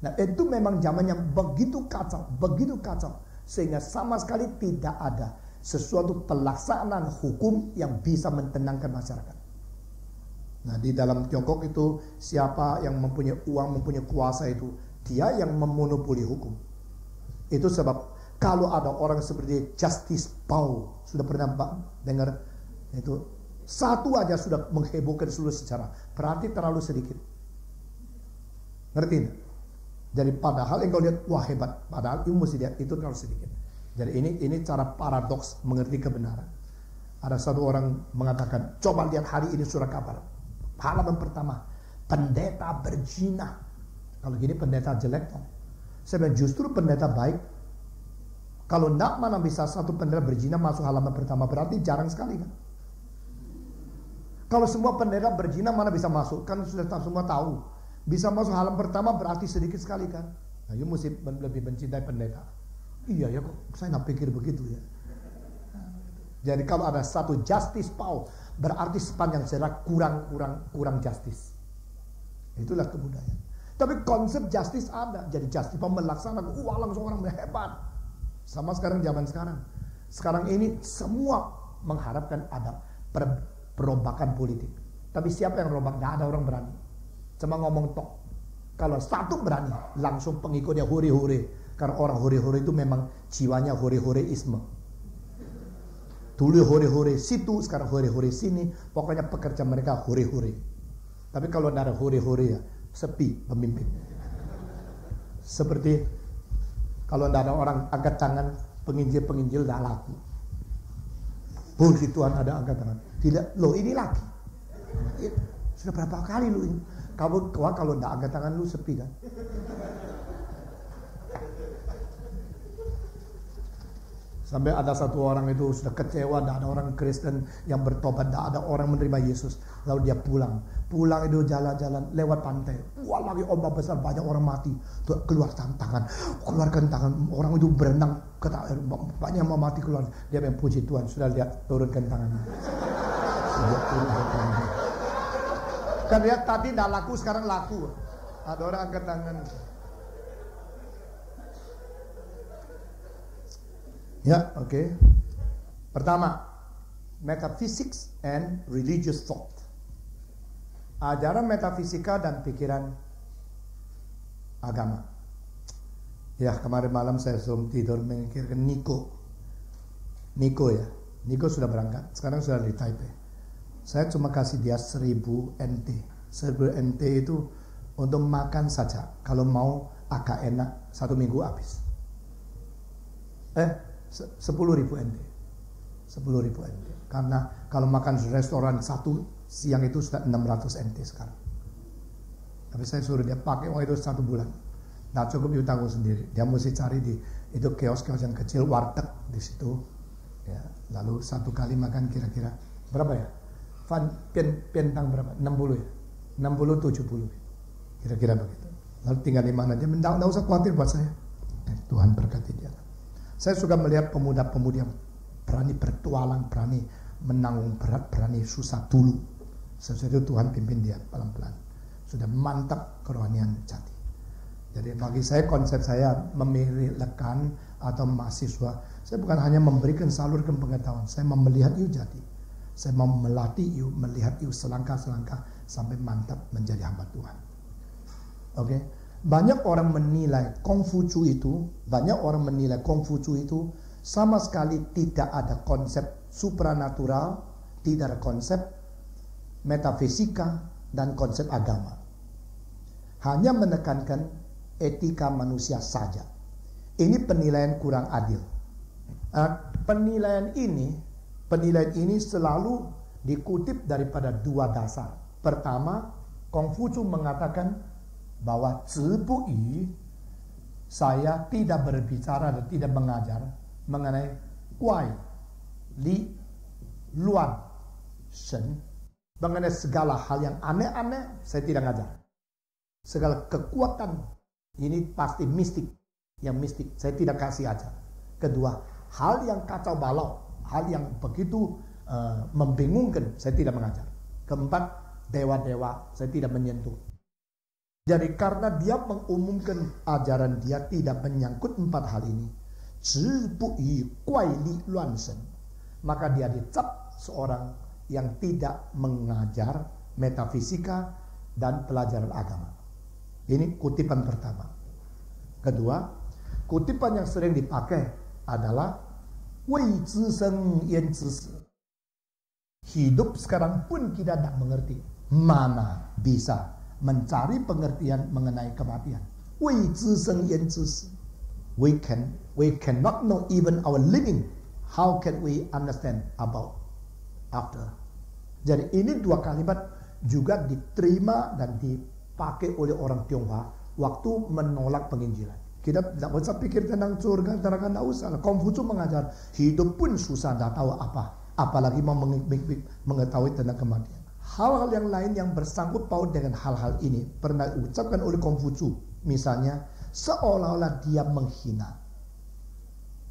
Nah, itu memang zaman yang begitu kacau, sehingga sama sekali tidak ada sesuatu pelaksanaan hukum yang bisa mentenangkan masyarakat. Nah, di dalam Tiongkok itu siapa yang mempunyai uang, mempunyai kuasa itu, dia yang memonopoli hukum. Itu sebab kalau ada orang seperti Justice Pao, sudah pernah dengar itu, satu aja sudah menghebohkan seluruh sejarah. Berarti terlalu sedikit. Ngerti? Jadi padahal engkau lihat, wah hebat. Padahal you mesti lihat, itu terlalu sedikit. Jadi ini cara paradoks mengerti kebenaran. Ada satu orang mengatakan, coba lihat hari ini surat kabar. Halaman pertama, pendeta berzina. Kalau gini pendeta jelek dong. Saya bilang justru pendeta baik. Kalau enggak mana bisa satu pendeta berzina masuk halaman pertama, berarti jarang sekali kan. Kalau semua pendeta berzina mana bisa masuk, kan sudah semua tahu. Bisa masuk halaman pertama berarti sedikit sekali kan. Nah, you mesti lebih mencintai pendeta. Iya ya kok, saya nggak pikir begitu ya. Jadi kalau ada satu justice Paul, berarti sepanjang sejarah kurang justice. Itulah kebudayaan. Tapi konsep justice ada. Jadi justice Paul melaksanakan, langsung orang hebat. Sama sekarang zaman sekarang. Sekarang ini semua mengharapkan ada perombakan politik. Tapi siapa yang rombak? Nggak ada orang berani. Cuma ngomong tok. Kalau satu berani, langsung pengikutnya hore-hore. Karena orang hore-hore itu memang jiwanya hore-horeisme. Dulu hore-hore situ, sekarang hore-hore sini. Pokoknya pekerja mereka hore-hore. Tapi kalau tidak ada hore-hore ya, sepi pemimpin. Seperti kalau tidak ada orang angkat tangan, penginjil tidak laku. Puji Tuhan ada angkat tangan. Tidak, loh ini lagi. Sudah berapa kali lu ini? Kamu kalau tidak angkat tangan lu sepi kan? Sampai ada satu orang itu sudah kecewa, tidak ada orang Kristen yang bertobat, tidak ada orang menerima Yesus. Lalu dia pulang itu jalan-jalan lewat pantai. Wah lagi ombak besar, banyak orang mati. Tuh, keluarkan tangan, orang itu berenang, banyak mau mati keluar. Dia bilang puji Tuhan, sudah lihat turunkan tangannya. Kan lihat tadi tidak laku, sekarang laku. Ada orang angkat tangan. Ya, oke. Pertama, metaphysics and religious thought. Ajaran metafisika dan pikiran agama. Ya, kemarin malam saya sebelum tidur memikirkan Niko ya. Niko sudah berangkat, sekarang sudah di Taipei. Saya cuma kasih dia 1000 NT. 1000 NT itu untuk makan saja. Kalau mau agak enak, 1 minggu habis. 10.000 NT. 10.000 NT. Karena kalau makan di restoran satu siang itu sudah 600 NT sekarang. Tapi saya suruh dia pakai uang itu 1 bulan. Nah cukup dia tanggung sendiri. Dia mesti cari di itu kios-kios yang kecil, warteg di situ. Ya, lalu satu kali makan kira-kira berapa ya? Pentang berapa? 60 ya? 60 70. Kira-kira begitu. Lalu tinggal di mana dia? Tidak usah khawatir buat saya. Tuhan berkati dia. Saya suka melihat pemuda-pemudi yang berani bertualang, berani menanggung berat, berani susah dulu. Sesudah itu Tuhan pimpin dia pelan-pelan. Sudah mantap kerohanian jati. Jadi bagi saya konsep saya memilih rekan atau mahasiswa, saya bukan hanya memberikan salurkan pengetahuan, saya mau melihat you jati. Saya mau melatih you, melihat you selangkah-selangkah sampai mantap menjadi hamba Tuhan. Oke? Banyak orang menilai Kongfucu itu sama sekali tidak ada konsep supranatural, tidak ada konsep metafisika dan konsep agama. Hanya menekankan etika manusia saja. Ini penilaian kurang adil. Penilaian ini selalu dikutip daripada 2 dasar. Pertama, Kongfucu mengatakan bahwa saya tidak berbicara dan tidak mengajar mengenai Guai, Li, Luan, Shen, mengenai segala hal yang aneh-aneh saya tidak ngajar. Segala kekuatan ini pasti mistik, yang mistik saya tidak kasih ajar. Kedua, hal yang kacau balau, hal yang begitu membingungkan saya tidak mengajar. Keempat, dewa-dewa saya tidak menyentuh. Jadi karena dia mengumumkan ajaran dia tidak menyangkut 4 hal ini, maka dia dicap seorang yang tidak mengajar metafisika dan pelajaran agama. Ini kutipan pertama. Kedua, kutipan yang sering dipakai adalah Wei zisheng yan zisi. Hidup sekarang pun kita tidak mengerti. Mana bisa mencari pengertian mengenai kematian. Wei zisheng yan zisi. We cannot know even our living. How can we understand about after? Jadi ini 2 kalimat juga diterima dan dipakai oleh orang Tionghoa waktu menolak penginjilan. Kita tidak usah pikir tentang surga, neraka, tidak usah. Konfusius mengajar hidup pun susah, tidak tahu apa, apalagi mau mengetahui tentang kematian. Hal-hal yang lain yang bersangkut paut dengan hal-hal ini pernah diucapkan oleh Konfusius. Misalnya, seolah-olah dia menghina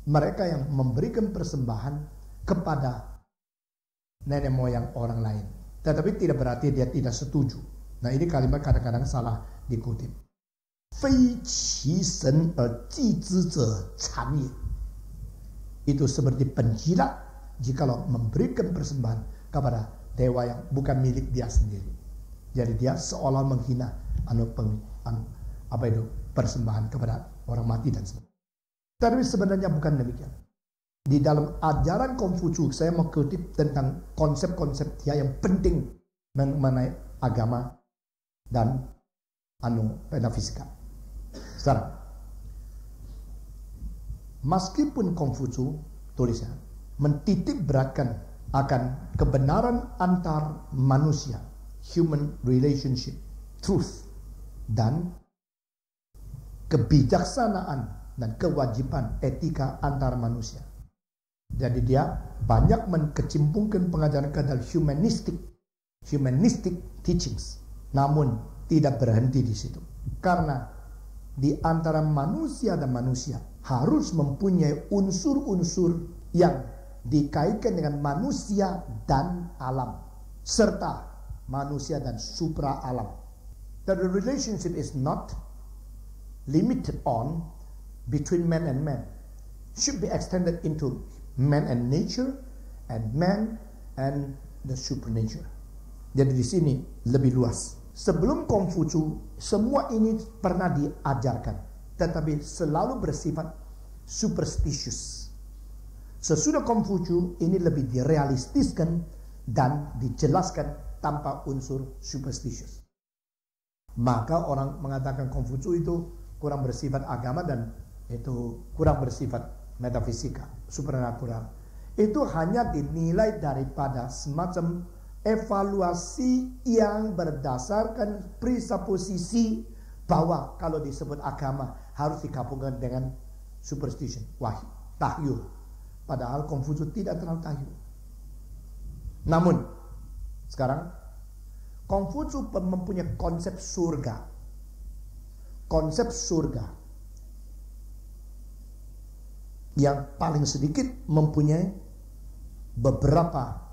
mereka yang memberikan persembahan kepada nenek moyang orang lain. Tetapi tidak berarti dia tidak setuju. Nah, ini kalimat kadang-kadang salah dikutip. 非其神而祭之者谄也. Itu seperti penjilat jikalau memberikan persembahan kepada dewa yang bukan milik dia sendiri. Jadi dia seolah menghina persembahan kepada orang mati dan sebagainya. Tapi sebenarnya bukan demikian. Di dalam ajaran Konfusius, saya mau kutip tentang konsep-konsep dia yang penting mengenai agama dan metafisika. Sekarang, meskipun Konfusius tulisnya mentitik beratkan akan kebenaran antar manusia, human relationship, truth, dan kebijaksanaan dan kewajiban etika antar manusia. Jadi dia banyak mengkecimpungkan pengajaran ke dalam humanistic teachings. Namun tidak berhenti di situ. Karena di antara manusia dan manusia harus mempunyai unsur-unsur yang dikaitkan dengan manusia dan alam, serta manusia dan supra alam. The relationship is not limited on between man and man. Should be extended into man and nature, and man and the supernature. Jadi di sini lebih luas. Sebelum Konfusius, semua ini pernah diajarkan, tetapi selalu bersifat superstitious. Sesudah Konfusius, ini lebih direalistiskan dan dijelaskan tanpa unsur superstitious. Maka orang mengatakan Konfusius itu kurang bersifat agama dan itu kurang bersifat metafisika, supernatural. Itu hanya dinilai daripada semacam evaluasi yang berdasarkan presupposisi bahwa kalau disebut agama harus digabungkan dengan superstition, wahyu, tahyul. Padahal Konfusius tidak terlalu tahyul. Namun sekarang Konfusius mempunyai konsep surga. Konsep surga yang paling sedikit mempunyai beberapa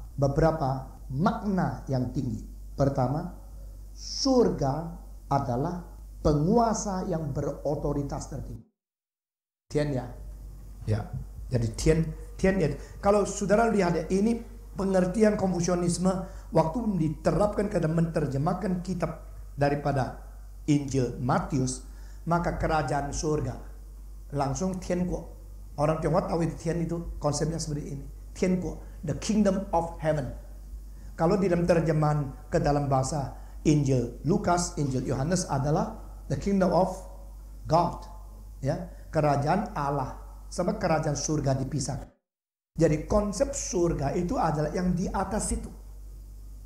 makna yang tinggi. Pertama, surga adalah penguasa yang berotoritas tertinggi. Tian ya. Jadi tian ya. Kalau saudara lihat ya, ini pengertian Konfusianisme waktu diterapkan ke dalam menerjemahkan kitab daripada Injil Matius, maka kerajaan surga langsung tian kuo. Orang Tionghoa tahu itu tian itu konsepnya seperti ini. Tian kuo, the kingdom of heaven. Kalau di dalam terjemahan ke dalam bahasa Injil Lukas, Injil Yohanes adalah the kingdom of God, ya, kerajaan Allah, sama kerajaan surga dipisahkan. Jadi konsep surga itu adalah yang di atas itu,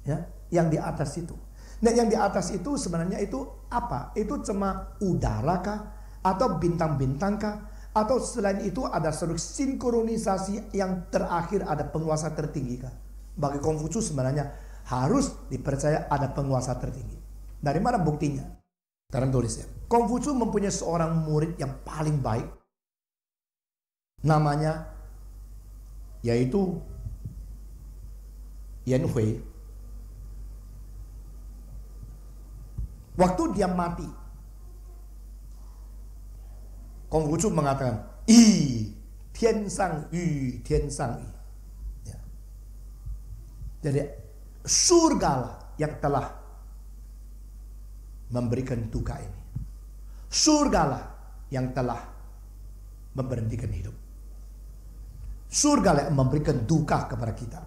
ya, yang di atas itu. Nah, yang di atas itu sebenarnya itu apa? Itu cuma udara kah? Atau bintang-bintang kah? Atau selain itu ada seluruh sinkronisasi yang terakhir ada penguasa tertinggi kah? Bagi Konfusius sebenarnya harus dipercaya ada penguasa tertinggi. Dari mana buktinya? Sekarang tulis ya. Konfusius mempunyai seorang murid yang paling baik. Namanya yaitu Yan Hui. Waktu dia mati, Konfusius mengatakan, Tian Sang Yu, Tian Sang Yu. Ya. Jadi surgalah yang telah memberikan duka ini. Surgalah yang telah memberhentikan hidup. Surgalah yang memberikan duka kepada kita.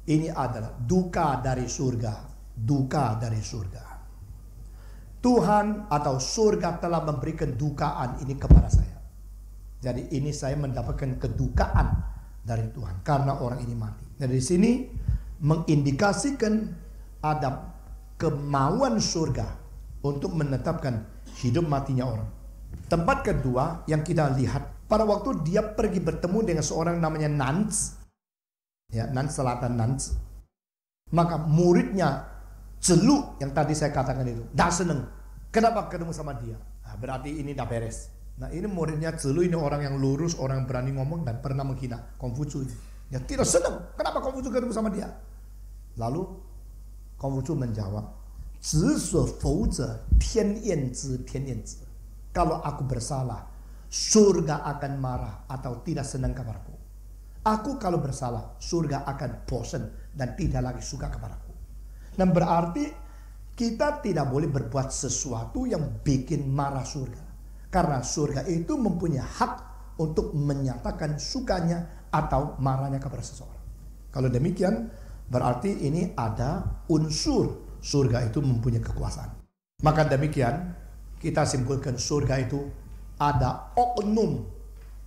Ini adalah duka dari surga. Duka dari surga. Tuhan atau surga telah memberikan dukaan ini kepada saya. Jadi ini saya mendapatkan kedukaan dari Tuhan karena orang ini mati. Dari sini mengindikasikan ada kemauan surga untuk menetapkan hidup matinya orang. Tempat kedua yang kita lihat, pada waktu dia pergi bertemu dengan seorang namanya Nans, ya, Nans Selatan Nans, maka muridnya Celuk yang tadi saya katakan itu, dah seneng. Kenapa ketemu sama dia? Nah, berarti ini dah beres. Nah, ini muridnya Celuk, ini orang yang lurus, orang yang berani ngomong dan pernah menghina Konghucu. Ya tidak senang. Kenapa Konghucu ketemu sama dia? Lalu Konghucu menjawab, kalau aku bersalah, surga akan marah atau tidak senang kepadaku. Aku kalau bersalah, surga akan bosan dan tidak lagi suka kepadaku. Dan berarti kita tidak boleh berbuat sesuatu yang bikin marah surga. Karena surga itu mempunyai hak untuk menyatakan sukanya atau marahnya kepada seseorang. Kalau demikian, berarti ini ada unsur surga itu mempunyai kekuasaan. Maka demikian, kita simpulkan surga itu ada oknum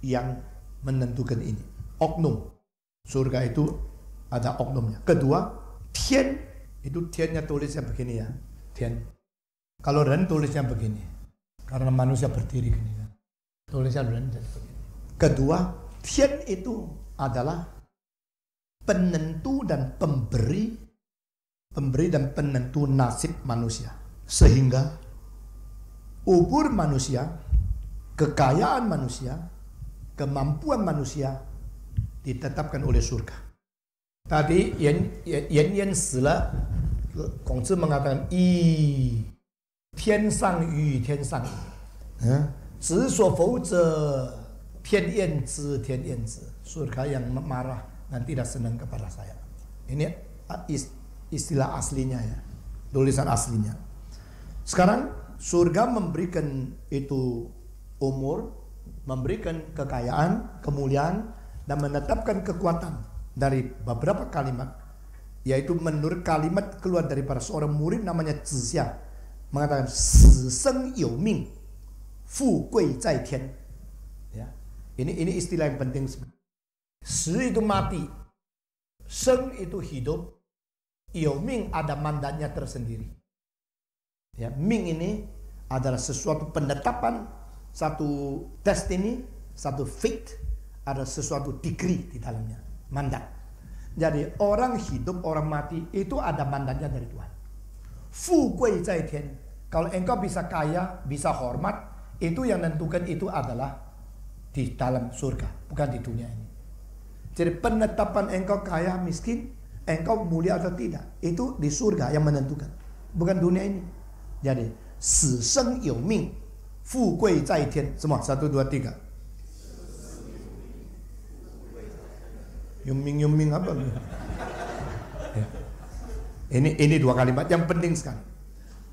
yang menentukan ini. Oknum. Surga itu ada oknumnya. Kedua, tian. Itu tiannya tulisnya begini ya. Tian. Kalau ren tulisnya begini. Karena manusia berdiri gini kan. Tulisnya ren jadi begini. Kedua, tian itu adalah penentu dan pemberi dan penentu nasib manusia. Sehingga umur manusia, kekayaan manusia, kemampuan manusia ditetapkan oleh surga. Tadi Yan Sila, Kongzi mengatakan tian sang yu tian sang yu, zi suo fou ze tian yan zi tian yan zi. Surga yang marah dan tidak senang kepada saya. Ini istilah aslinya ya, tulisan aslinya. Sekarang surga memberikan itu umur, memberikan kekayaan, kemuliaan, dan menetapkan kekuatan dari beberapa kalimat, yaitu menurut kalimat keluar daripada seorang murid namanya Zixia, mengatakan Si Seng You Ming, Fu Gui Zai Tian. Ya. Ini istilah yang penting. Si itu mati, Seng itu hidup, You Ming ada mandatnya tersendiri. Ya, Ming ini adalah sesuatu penetapan, satu destiny, satu fate, ada sesuatu degree di dalamnya, mandat. Jadi orang hidup, orang mati itu ada mandatnya dari Tuhan. Fu Gui Zai Tian. Kalau engkau bisa kaya, bisa hormat, itu yang menentukan itu adalah di dalam surga, bukan di dunia ini. Jadi penetapan engkau kaya, miskin, engkau mulia atau tidak, itu di surga yang menentukan, bukan dunia ini. Jadi Si Seng You Ming, Fu Gui Zai Tian. Semua 1, 2, 3. Yuming apa? Ya. Ini dua kalimat yang penting sekali.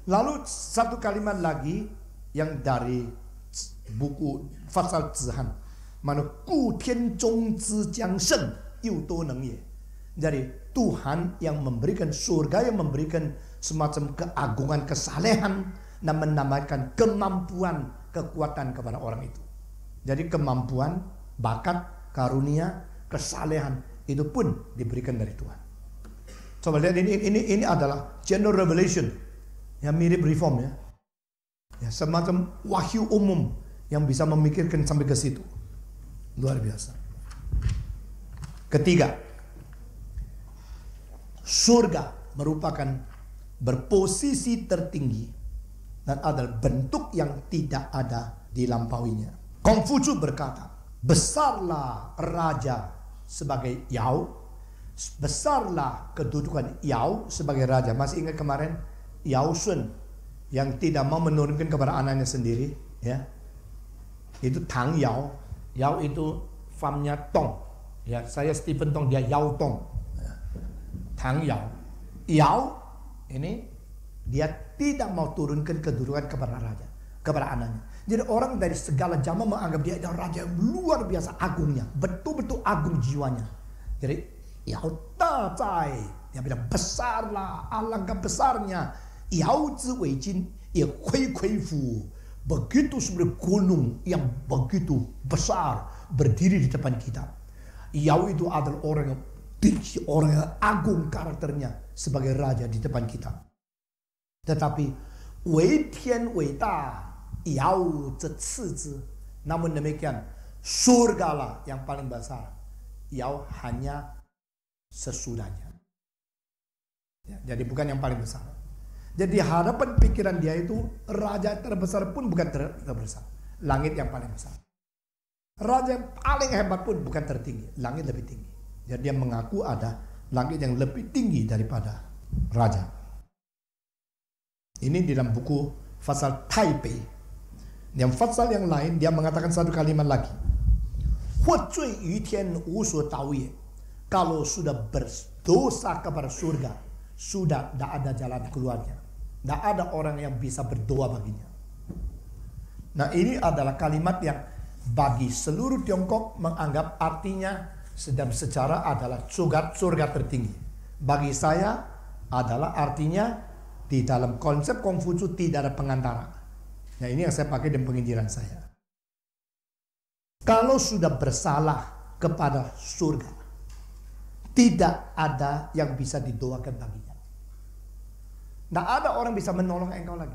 Lalu satu kalimat lagi yang dari buku Fasal Zihan, mana Gu Tian Zhong Zi Jiang Sheng Yu Do Neng Ye. Jadi Tuhan yang memberikan surga, yang memberikan semacam keagungan, kesalehan, dan menambahkan kemampuan, kekuatan kepada orang itu. Jadi kemampuan, bakat, karunia, kesalehan itu pun diberikan dari Tuhan. Coba lihat ini adalah general revelation yang mirip reform ya. Ya, semacam wahyu umum yang bisa memikirkan sampai ke situ. Luar biasa. Ketiga, surga merupakan berposisi tertinggi dan adalah bentuk yang tidak ada dilampauinya. Konghucu berkata, besarlah raja sebagai Yao, besarlah kedudukan Yao sebagai raja. Masih ingat kemarin Yao Shun yang tidak mau menurunkan kepada anaknya sendiri, ya, itu Tang Yao. Yao itu famnya Tong, ya, saya Stephen Tong, dia Yao Tong, ya. Tang Yao. Yao ini dia tidak mau turunkan kedudukan kepada raja, kepada anaknya. Jadi orang dari segala zaman menganggap dia adalah raja yang luar biasa agungnya, betul-betul agung jiwanya. Jadi Yao Da Zai, dia bilang besarlah, alangkah besarnya. Yao Zi Wei Jin, ya Kui Kui Fu, begitu seperti gunung yang begitu besar berdiri di depan kita. Yao itu adalah orang yang tinggi, orang yang agung karakternya sebagai raja di depan kita. Tetapi Wei Tian Wei Da, yao zhe ci zhi. Namun demikian, surgalah yang paling besar. Yao hanya sesudahnya. Ya, jadi bukan yang paling besar. Jadi harapan pikiran dia itu raja terbesar pun bukan terbesar. Langit yang paling besar. Raja yang paling hebat pun bukan tertinggi. Langit lebih tinggi. Jadi dia mengaku ada langit yang lebih tinggi daripada raja. Ini di dalam buku pasal Taipei. Yang pasal yang lain dia mengatakan satu kalimat lagi. Kalau sudah berdosa kepada surga, sudah tidak ada jalan keluarnya. Tidak ada orang yang bisa berdoa baginya. Nah, ini adalah kalimat yang bagi seluruh Tiongkok menganggap artinya sedang sejarah adalah surga tertinggi. Bagi saya adalah artinya di dalam konsep Konghucu tidak ada pengantara. Nah, ini yang saya pakai dalam penginjilan saya. Kalau sudah bersalah kepada surga, tidak ada yang bisa didoakan baginya. Tidak ada orang bisa menolong engkau lagi.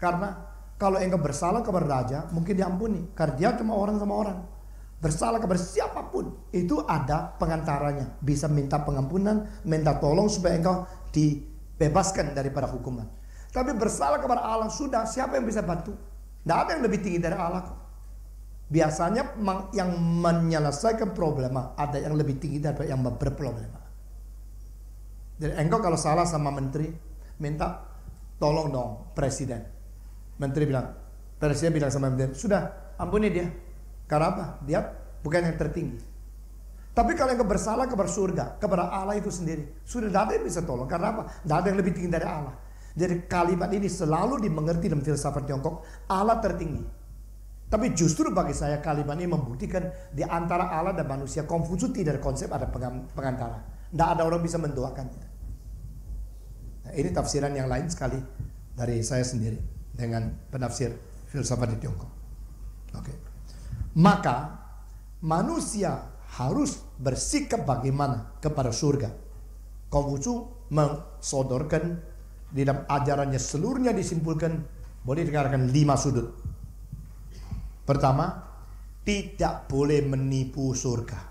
Karena kalau engkau bersalah kepada raja, mungkin diampuni. Karena dia cuma orang sama orang. Bersalah kepada siapapun, itu ada pengantaranya. Bisa minta pengampunan, minta tolong supaya engkau dibebaskan daripada hukuman. Tapi bersalah kepada Allah, sudah, siapa yang bisa bantu? Tidak ada yang lebih tinggi dari Allah kok. Biasanya yang menyelesaikan problema ada yang lebih tinggi daripada yang berproblema. Jadi engkau kalau salah sama menteri, minta tolong dong presiden. Menteri bilang, presiden bilang sama menteri, sudah ampuni dia. Karena apa? Dia bukan yang tertinggi. Tapi kalau engkau bersalah kepada surga, kepada Allah itu sendiri, sudah tidak ada yang bisa tolong. Karena apa? Tidak ada yang lebih tinggi dari Allah. Jadi kalimat ini selalu dimengerti dalam filsafat Tiongkok, Allah tertinggi. Tapi justru bagi saya kalimat ini membuktikan di antara Allah dan manusia, Konghucu tidak ada konsep ada pengantara. Tidak ada orang bisa mendoakannya. Nah, ini tafsiran yang lain sekali dari saya sendiri dengan penafsir filsafat di Tiongkok. Oke. Maka manusia harus bersikap bagaimana kepada surga. Konghucu mensodorkan di dalam ajarannya seluruhnya disimpulkan boleh dikatakan 5 sudut. Pertama, tidak boleh menipu surga.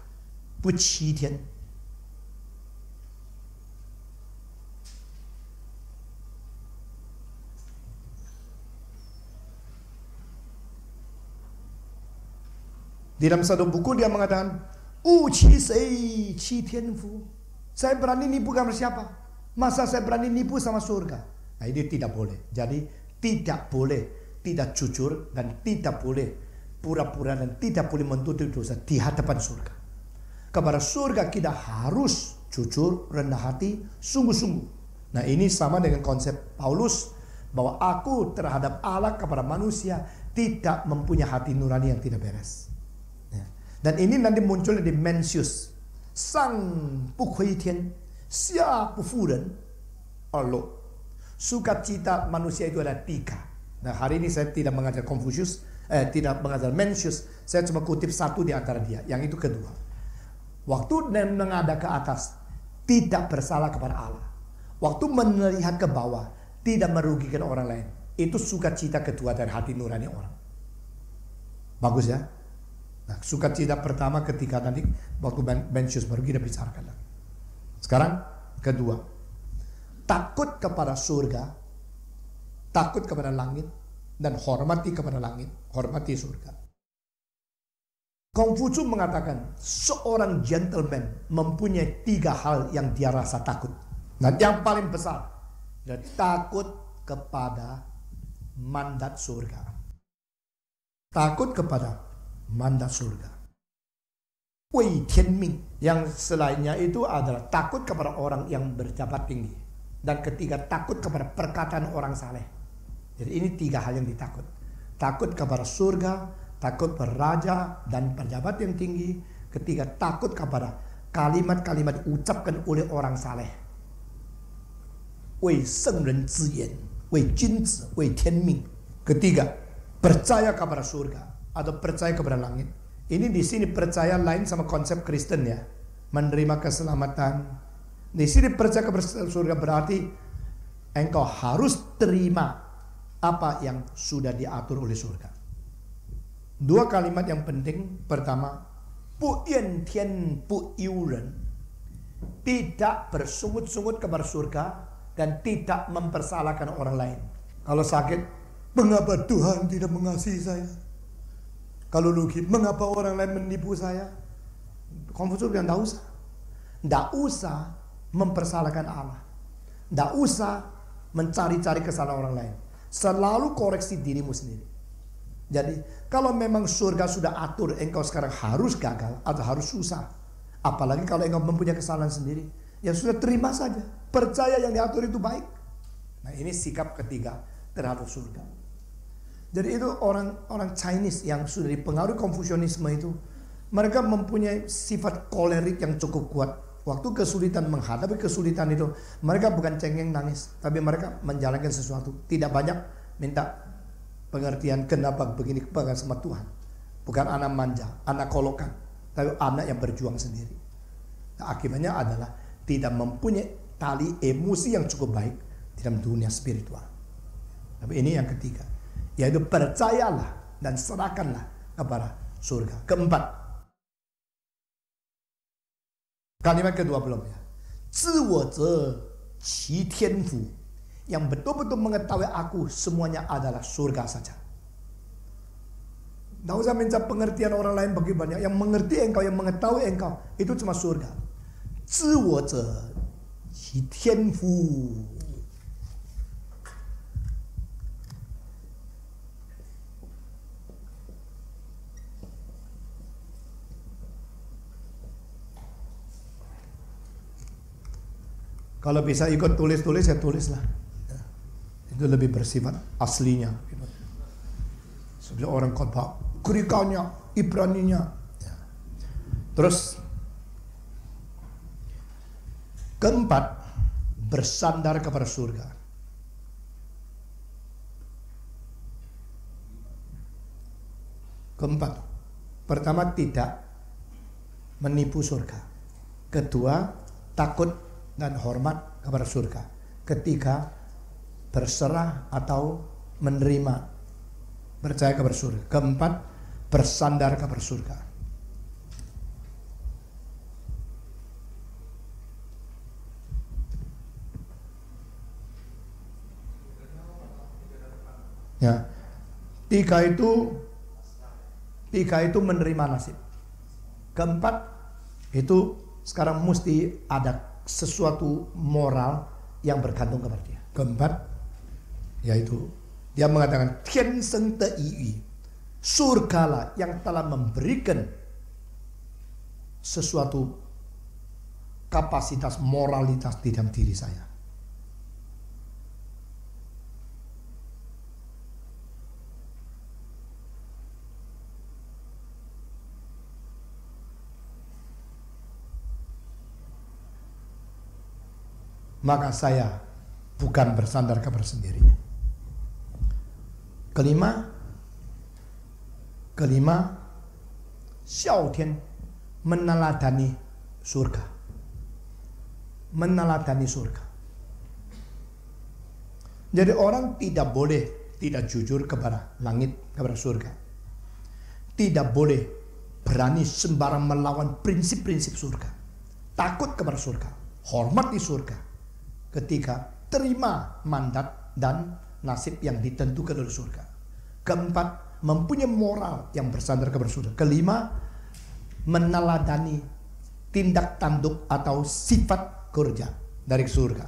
Buqitian. Di dalam satu buku dia mengatakan, saya berani nipu sama siapa? Masa saya berani nipu sama surga? Nah, ini tidak boleh. Jadi tidak boleh tidak jujur dan tidak boleh pura-pura dan tidak boleh menutup dosa di hadapan surga. Kepada surga kita harus jujur, rendah hati, sungguh-sungguh. Nah, ini sama dengan konsep Paulus bahwa aku terhadap Allah kepada manusia tidak mempunyai hati nurani yang tidak beres. Ya. Dan ini nanti muncul di Mencius. Sang Bukhui Tian, Xia Bu Ren, Allah. Sukacita manusia itu ada 3. Nah, hari ini saya tidak mengajar Confucius, tidak mengajar Mencius. Saya cuma kutip satu di antara dia. Yang itu kedua. Waktu menghadap ke atas, tidak bersalah kepada Allah. Waktu melihat ke bawah, tidak merugikan orang lain. Itu sukacita kedua dari hati nurani orang. Bagus ya? Nah, sukacita pertama ketika nanti waktu Mencius baru kita bicarakan. Sekarang kedua, takut kepada surga, takut kepada langit, dan hormati kepada langit, hormati surga. Konghucu mengatakan seorang gentleman mempunyai 3 hal yang dia rasa takut. Nah, yang paling besar, dia takut kepada mandat surga. Takut kepada mandat surga. Wei Tianming. Yang selainnya itu adalah takut kepada orang yang berjabat tinggi. Dan ketiga, takut kepada perkataan orang saleh. Jadi ini 3 hal yang ditakut. Takut kepada surga, takut kepada raja dan pejabat yang tinggi. Ketiga, takut kepada kalimat-kalimat diucapkan oleh orang saleh. Wei Seng Ren Zi Yan, Wei Jin Zi, Wei Tianming. Ketiga, percaya kepada surga atau percaya kepada langit. Ini di sini percaya lain sama konsep Kristen ya. Menerima keselamatan. Di sini percaya kepada surga berarti engkau harus terima apa yang sudah diatur oleh surga. Dua kalimat yang penting. Pertama, bu yan tian bu yu ren, tidak bersungut-sungut kepada surga dan tidak mempersalahkan orang lain. Kalau sakit, mengapa Tuhan tidak mengasihi saya? Kalau rugi, mengapa orang lain menipu saya? Konfusius bilang, tidak usah. Tidak usah mempersalahkan Allah. Tidak usah mencari-cari kesalahan orang lain. Selalu koreksi dirimu sendiri. Jadi, kalau memang surga sudah atur, engkau sekarang harus gagal atau harus susah. Apalagi kalau engkau mempunyai kesalahan sendiri. Ya sudah, terima saja. Percaya yang diatur itu baik. Nah, ini sikap ketiga terhadap surga. Jadi itu orang Chinese yang sudah dipengaruhi Konfusianisme itu, mereka mempunyai sifat kolerik yang cukup kuat. Waktu kesulitan, menghadapi kesulitan itu, mereka bukan cengeng nangis, tapi mereka menjalankan sesuatu. Tidak banyak minta pengertian kenapa begini sama Tuhan. Bukan anak manja, anak kolokan, tapi anak yang berjuang sendiri. Nah, akibatnya adalah tidak mempunyai tali emosi yang cukup baik dalam dunia spiritual. Tapi ini yang ketiga, yaitu percayalah dan serahkanlah kepada surga. Keempat, kalimat kedua belum ya. 自我者其天赋, yang betul-betul mengetahui aku semuanya adalah surga saja. Tidak usah minta pengertian orang lain bagi banyak. Yang mengerti engkau, yang mengetahui engkau, itu cuma surga. 自我者其天赋. Kalau bisa ikut tulis-tulis, ya tulislah. Ya. Itu lebih bersifat aslinya. Gitu. Seperti orang khotbah, Greek-nya, Ibrani-nya. Ya. Terus, keempat, bersandar kepada surga. Keempat, pertama, tidak menipu surga. Kedua, takut dan hormat kepada surga. Ketiga, berserah atau menerima, percaya kepada surga. Keempat, bersandar kepada surga. Ya, tiga itu menerima nasib. Keempat itu sekarang mesti ada sesuatu moral yang bergantung kepada dia. Keempat, yaitu dia mengatakan tian seng de yi, surgalah yang telah memberikan sesuatu kapasitas moralitas di dalam diri saya. Maka saya bukan bersandar kepada sendirinya. Kelima, Xiao Tian, meneladani surga. Meneladani surga. Jadi orang tidak boleh tidak jujur kepada langit, kepada surga. Tidak boleh berani sembarang melawan prinsip-prinsip surga. Takut kepada surga, hormati surga. Ketiga, terima mandat dan nasib yang ditentukan oleh surga. Keempat, mempunyai moral yang bersandar kepada surga. Kelima, meneladani tindak tanduk atau sifat kerja dari surga.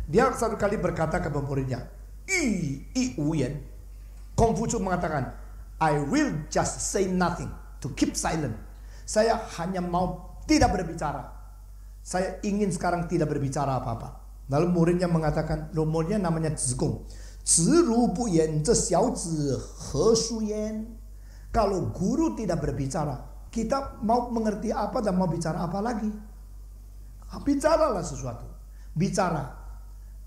Dia satu kali berkata kepada muridnya, I Uyen. Konfusius mengatakan, I will just say nothing to keep silent. Saya hanya mau tidak berbicara. Saya ingin sekarang tidak berbicara apa-apa. Lalu muridnya mengatakan, muridnya namanya Zigong. Ziru bu yan, xiao zi he shu yan. Kalau guru tidak berbicara, kita mau mengerti apa dan mau bicara apa lagi? Bicaralah sesuatu. Bicara.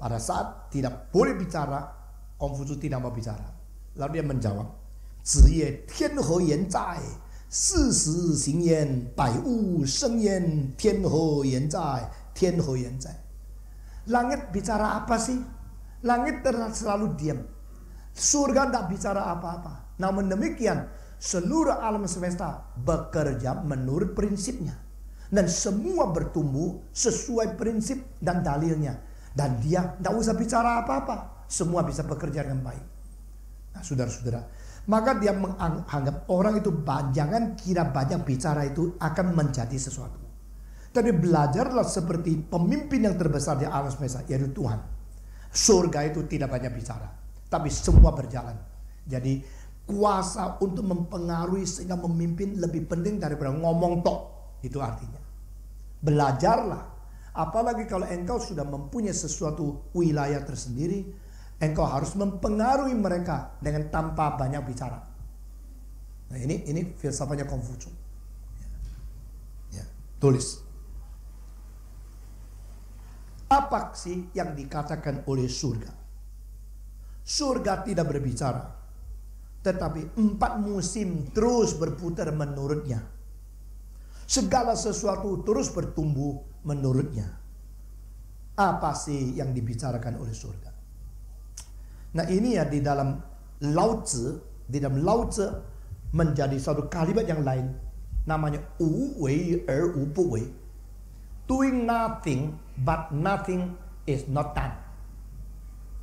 Pada saat tidak boleh bicara, Konfusius tidak mau bicara. Lalu dia menjawab, Zi ye tian he yan zai. 事实行焉，百物生焉，天何言在？天何言在？ Langit bicara apa sih? Langit selalu diam. Surga tidak bicara apa-apa. Namun demikian, seluruh alam semesta bekerja menurut prinsipnya. Dan semua bertumbuh sesuai prinsip dan dalilnya. Dan dia tidak usah bicara apa-apa. Semua bisa bekerja dengan baik. Nah, saudara-saudara, maka dia menganggap orang itu jangan kira banyak bicara itu akan menjadi sesuatu. Tapi belajarlah seperti pemimpin yang terbesar di alam semesta, yaitu Tuhan. Surga itu tidak banyak bicara, tapi semua berjalan. Jadi kuasa untuk mempengaruhi sehingga memimpin lebih penting daripada ngomong tok. Itu artinya belajarlah. Apalagi kalau engkau sudah mempunyai sesuatu wilayah tersendiri, engkau harus mempengaruhi mereka dengan tanpa banyak bicara. Nah, ini filsafatnya Konghucu. Ya, tulis. Apa sih yang dikatakan oleh surga? Surga tidak berbicara, tetapi 4 musim terus berputar menurutnya. Segala sesuatu terus bertumbuh menurutnya. Apa sih yang dibicarakan oleh surga? Nah, ini ya di dalam Lao Tzu menjadi satu kalimat yang lain, namanya Wu Wei Wu Bu Wei. Doing nothing but nothing is not done.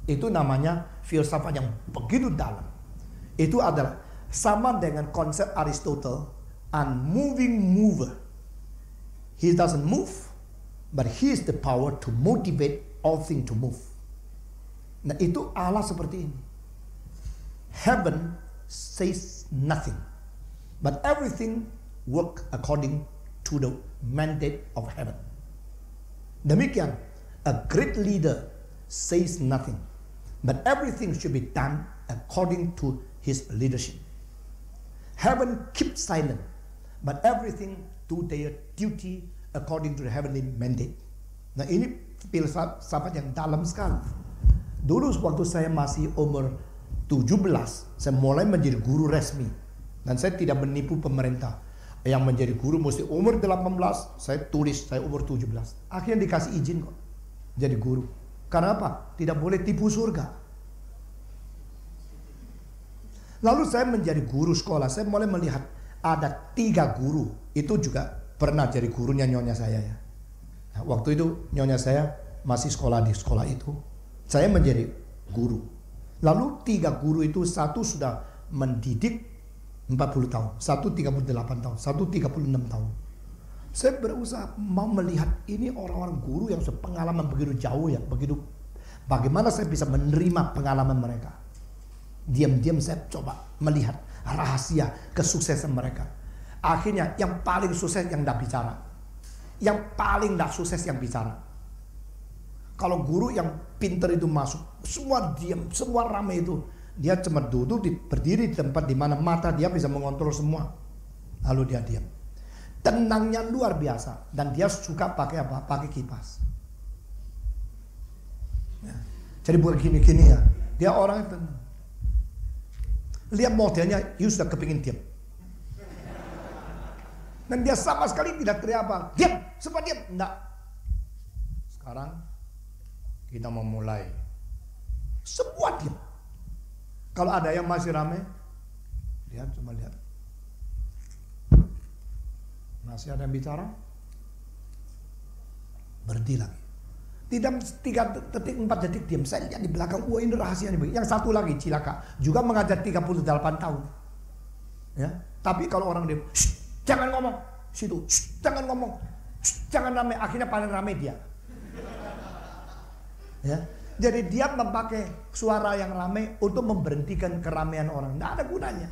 Itu namanya filsafat yang begitu dalam. Itu adalah sama dengan konsep Aristotle, unmoving mover. He doesn't move, but he is the power to motivate all things to move. Nah, itu Allah seperti ini. Heaven says nothing, but everything work according to the mandate of heaven. Demikian, a great leader says nothing, but everything should be done according to his leadership. Heaven keeps silent, but everything do their duty according to the heavenly mandate. Nah, ini filsafat yang dalam sekali. Dulu waktu saya masih umur 17, saya mulai menjadi guru resmi. Dan saya tidak menipu pemerintah. Yang menjadi guru mesti umur 18, saya tulis saya umur 17. Akhirnya dikasih izin kok jadi guru. Karena apa? Tidak boleh tipu surga. Lalu saya menjadi guru sekolah. Saya mulai melihat ada 3 guru. Itu juga pernah jadi gurunya nyonya saya ya. Nah, waktu itu nyonya saya masih sekolah di sekolah itu. Saya menjadi guru. Lalu 3 guru itu, satu sudah mendidik 40 tahun, satu 38 tahun, satu 36 tahun. Saya berusaha mau melihat ini orang-orang guru yang sepengalaman begitu jauh ya, begitu bagaimana saya bisa menerima pengalaman mereka. Diam-diam saya coba melihat rahasia kesuksesan mereka. Akhirnya yang paling sukses yang tidak bicara, yang paling tidak sukses yang bicara. Kalau guru yang pintar itu masuk, semua diam, semua ramai itu. Dia cuma duduk, berdiri di tempat di mana mata dia bisa mengontrol semua. Lalu dia diam. Tenangnya luar biasa. Dan dia suka pakai apa? Pakai kipas. Ya. Jadi bukan gini-gini ya. Dia orang itu. Lihat modelnya, you sudah kepingin diam. Dan dia sama sekali tidak teriak apa. Diam, semua diam. Enggak. Sekarang kita mau mulai. Semua diam. Kalau ada yang masih ramai, lihat, cuma lihat. Masih ada yang bicara, berdiri lagi. Tidak 3 detik, 4 detik diam. Saya lihat di belakang, wah ini rahasia nih. Yang satu lagi cilaka, juga mengajar 38 tahun. Ya, tapi kalau orang diam, jangan ngomong, situ, jangan ngomong, jangan ramai. Akhirnya paling ramai dia. Ya. Jadi dia memakai suara yang ramai untuk memberhentikan keramaian orang. Tidak ada gunanya.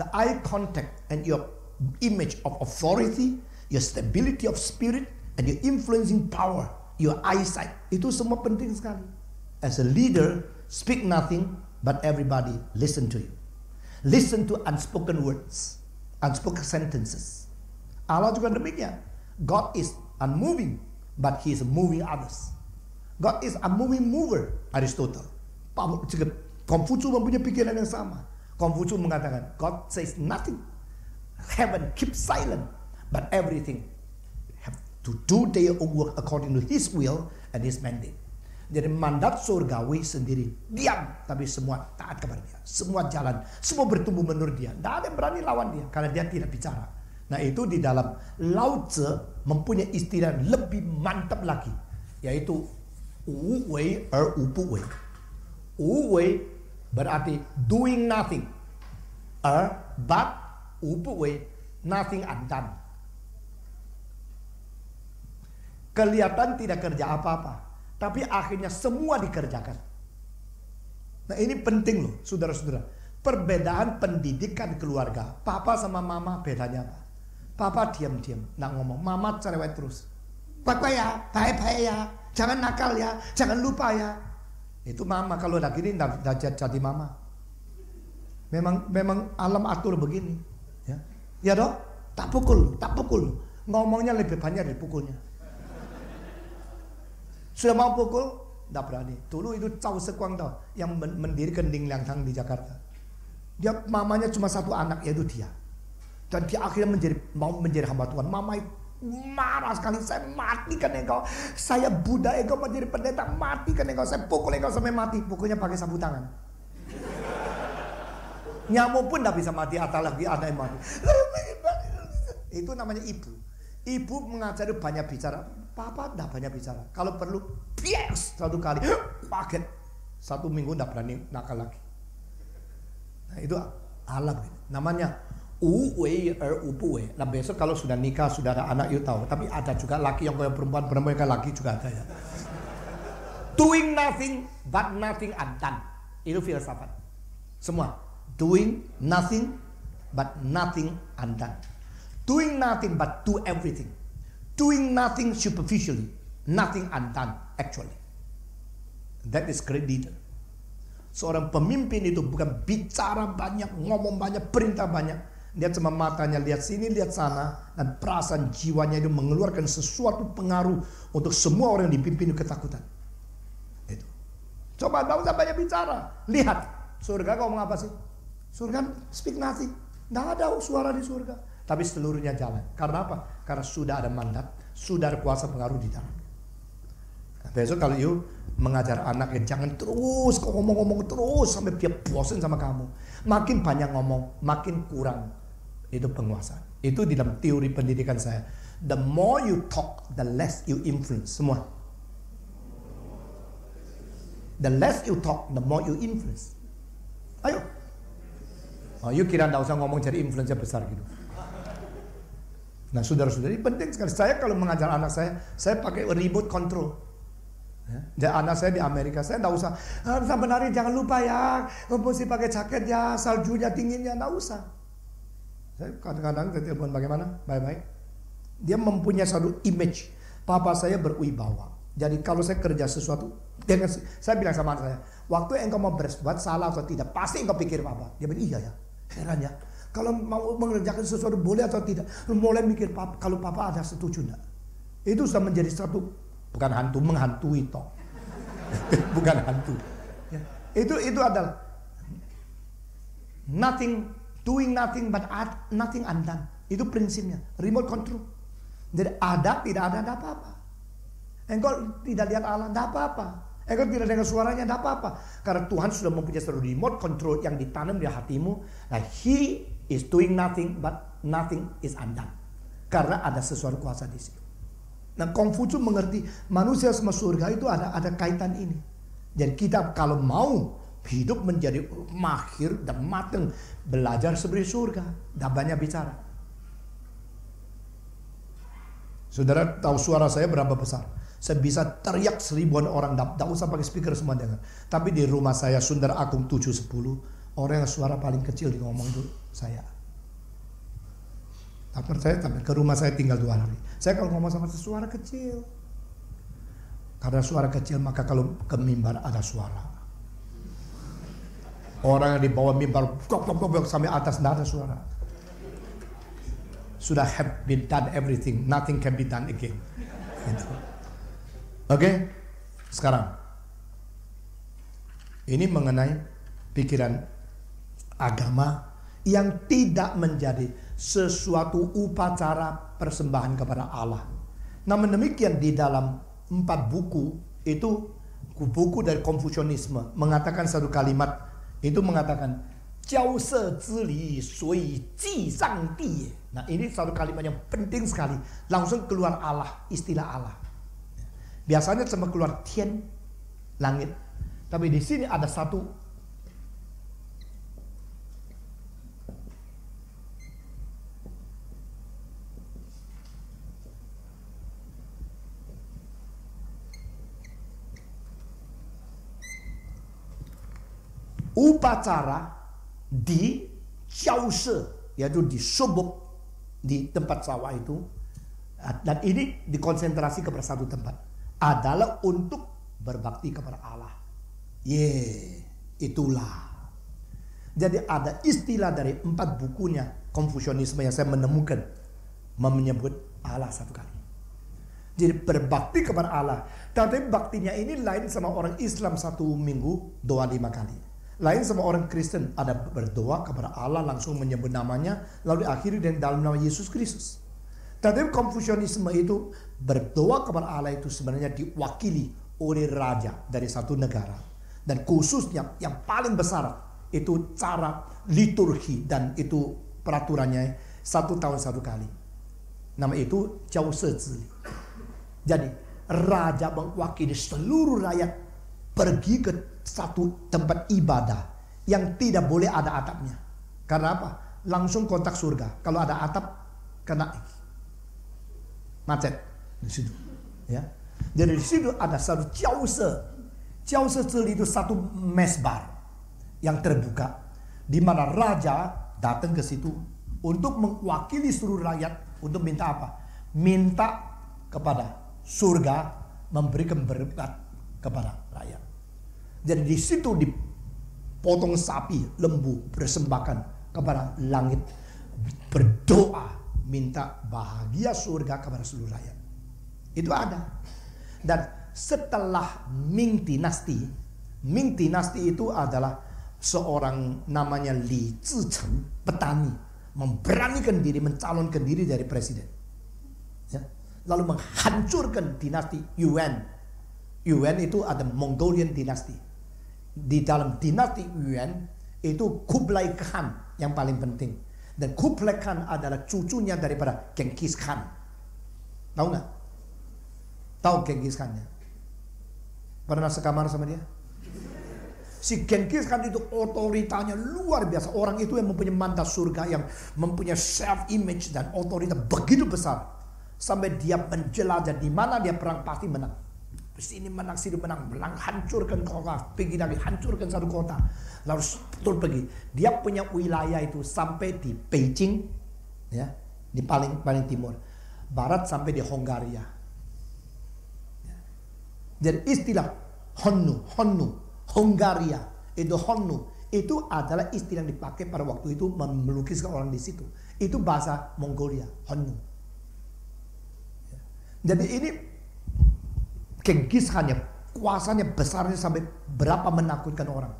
The eye contact and your image of authority, your stability of spirit, and your influencing power, your eyesight. Itu semua penting sekali. As a leader, speak nothing, but everybody listen to you. Listen to unspoken words, unspoken sentences. Allah juga demikian. God is unmoving, but He is moving others. God is a moving mover, Aristotle. Konghucu mempunyai pikiran yang sama. Konghucu mengatakan, God says nothing. Heaven keeps silent. But everything have to do their own work according to His will and His mandate. Jadi mandat surgawi sendiri. Diam, tapi semua taat kepada dia. Semua jalan, semua bertumbuh menurut dia. Tidak ada yang berani lawan dia, karena dia tidak bicara. Nah itu di dalam Lao Tzu mempunyai istilah lebih mantap lagi. Yaitu Wu Wei Wu Bu Wei. Wu Wei berarti doing nothing. But Wu Bu Wei, nothing undone. Kelihatan tidak kerja apa-apa, tapi akhirnya semua dikerjakan. Nah ini penting loh saudara-saudara. Perbedaan pendidikan keluarga. Papa sama mama bedanya apa? Papa diam-diam, nggak ngomong. Mama cerewet terus. Papa ya, baik-baik ya. Jangan nakal ya, jangan lupa ya. Itu mama. Kalau udah gini nggak jadi mama. Memang alam atur begini. Ya dong, tak pukul. Ngomongnya lebih banyak dari pukulnya. Sudah mau pukul, tidak berani. Dulu itu Cao Sekuang tau, yang mendirikan Ding Liang Tang di Jakarta. Dia mamanya cuma satu anak, yaitu dia. Dan dia akhirnya mau menjadi hamba Tuhan. Mama marah sekali, saya matikan engkau. Saya Buddha, engkau menjadi pendeta, matikan engkau. Saya pukul engkau sampai mati. Pukulnya pakai sapu tangan. Nyamuk pun tidak bisa mati, apalagi ada yang mati. Itu namanya ibu. Ibu mengajari banyak bicara. Papa tidak banyak bicara. Kalau perlu, bias satu kali. Paket. 1 minggu tidak berani nakal lagi. Nah itu alam. Namanya Wu Wei Wu Bu Wei. Nah besok kalau sudah nikah, sudah ada anak, you tahu. Tapi ada juga laki yang kayak perempuan yang kayak laki juga ada ya. Doing nothing but nothing undone. Itu filsafat. Semua. Doing nothing but nothing undone. Doing nothing but do everything. Doing nothing superficially. Nothing undone actually. That is great leader. Seorang pemimpin itu bukan bicara banyak, ngomong banyak, perintah banyak. Dia cuma matanya lihat sini, lihat sana. Dan perasaan jiwanya itu mengeluarkan sesuatu pengaruh untuk semua orang yang dipimpin itu ketakutan. Itu. Coba tidak usah banyak bicara. Lihat. Surga kau ngomong apa sih? Surga speak nothing. Tidak ada suara di surga. Tapi seluruhnya jalan. Karena apa? Karena sudah ada mandat. Sudah ada kuasa pengaruh di dalam. Nah, besok kalau you mengajar anak ya jangan terus kau ngomong-ngomong terus sampai dia bosan sama kamu. Makin banyak ngomong, makin kurang itu penguasaan. Itu di dalam teori pendidikan saya. The more you talk, the less you influence. Semua. The less you talk, the more you influence. Ayo. Oh, you kira nggak usah ngomong jadi influencer besar gitu. Nah saudara-saudari penting sekali. Saya kalau mengajar anak saya pakai remote control. Dan anak saya di Amerika, saya nggak usah sampai hari jangan lupa ya, mesti pakai jaket ya, saljunya dinginnya, nggak usah. Saya kadang-kadang saya telepon bagaimana, baik-baik. Dia mempunyai satu image, papa saya berwibawa. Jadi kalau saya kerja sesuatu, saya bilang sama anak saya, waktu engkau mau berbuat salah atau tidak, pasti engkau pikir papa. Dia bilang iya ya, heran ya. Kalau mau mengerjakan sesuatu boleh atau tidak, mulai mikir papa, kalau papa ada setuju enggak. Itu sudah menjadi satu, bukan hantu, menghantui toh. Bukan hantu. Ya. Itu adalah doing nothing but nothing undone. Itu prinsipnya, remote control. Jadi ada, tidak ada, tidak apa-apa. Engkau tidak lihat Allah, tidak apa-apa. Engkau tidak dengar suaranya, tidak apa-apa. Karena Tuhan sudah mempunyai satu remote control yang ditanam di hatimu. Nah, He is doing nothing but nothing is undone. Karena ada sesuatu kuasa di situ. Nah, Konghucu mengerti manusia sama surga itu ada kaitan ini. Jadi kita kalau mau hidup menjadi mahir dan matang, belajar seperti surga, tidak banyak bicara. Saudara tahu suara saya berapa besar? Saya bisa teriak 1000-an orang, tidak usah pakai speaker semua dengar. Tapi di rumah saya Sundar Agung 710, orang yang suara paling kecil di ngomong itu saya. Tak percaya, tapi ke rumah saya tinggal 2 hari. Saya kalau ngomong sama suara kecil. Karena suara kecil maka kalau ke mimbar ada suara. Orang yang di bawah mimbar sampai atas tidak ada suara. Sudah have been done everything, nothing can be done again. Gitu. Oke, sekarang ini mengenai pikiran agama yang tidak menjadi sesuatu upacara persembahan kepada Allah. Namun demikian di dalam 4 buku itu buku dari Konfusianisme mengatakan satu kalimat, itu mengatakan Jiao se zili sui ji sang di. Nah, ini satu kalimat yang penting sekali. Langsung keluar Allah, istilah Allah. Biasanya cuma keluar tian, langit. Tapi di sini ada satu upacara di Jiao se, yaitu di subuk, di tempat sawah itu, dan ini dikonsentrasi kepada satu tempat, adalah untuk berbakti kepada Allah. Itulah. Jadi ada istilah dari 4 bukunya Konfusianisme yang saya menemukan menyebut Allah satu kali. Jadi berbakti kepada Allah. Tapi baktinya ini lain sama orang Islam 1 minggu doa 5 kali. Lain sama orang Kristen, ada berdoa kepada Allah langsung menyebut namanya, lalu akhiri dengan dalam nama Yesus Kristus. Tapi Konfusianisme itu berdoa kepada Allah itu sebenarnya diwakili oleh raja dari satu negara. Dan khususnya yang paling besar itu cara liturgi dan itu peraturannya 1 tahun 1 kali. Nama itu Jiao se zili. Jadi raja mewakili seluruh rakyat pergi ke satu tempat ibadah yang tidak boleh ada atapnya. Karena apa? Langsung kontak surga. Kalau ada atap, kena macet di situ. Ya. Jadi di situ ada satu Jiao se. Jiao se itu satu mesbah yang terbuka, di mana raja datang ke situ untuk mewakili seluruh rakyat untuk minta apa? Minta kepada surga memberikan berkat kepada rakyat. Jadi di situ dipotong sapi, lembu, persembahkan kepada langit, berdoa minta bahagia surga kepada seluruh rakyat. Itu ada. Dan setelah Ming Dinasti itu adalah seorang namanya Li Zicheng, petani, memberanikan diri, mencalonkan diri dari presiden. Ya. Lalu menghancurkan dinasti Yuan. Yuan itu ada Mongolian dinasti. Di dalam dinasti Yuan itu Kublai Khan yang paling penting. Dan Kublai Khan adalah cucunya daripada Genghis Khan. Tahu nggak? Tahu Genghis Khan-nya? Pernah sekamar sama dia? Si Genghis Khan itu otoritanya luar biasa. Orang itu yang mempunyai mandat surga, yang mempunyai self image dan otoritas begitu besar. Sampai dia menjelajah di mana dia perang pasti menang. Sini menang, sini menang, hancurkan kota, pergi lagi, hancurkan satu kota. Lalu betul pergi. Dia punya wilayah itu sampai di Beijing, ya, di paling timur, barat sampai di Hongaria. Ya. Jadi istilah Hongaria itu adalah istilah yang dipakai pada waktu itu melukiskan orang di situ. Itu bahasa Mongolia, Honnu. Ya. Jadi ini Genghis Khan, kuasanya besarnya sampai berapa menakutkan orang.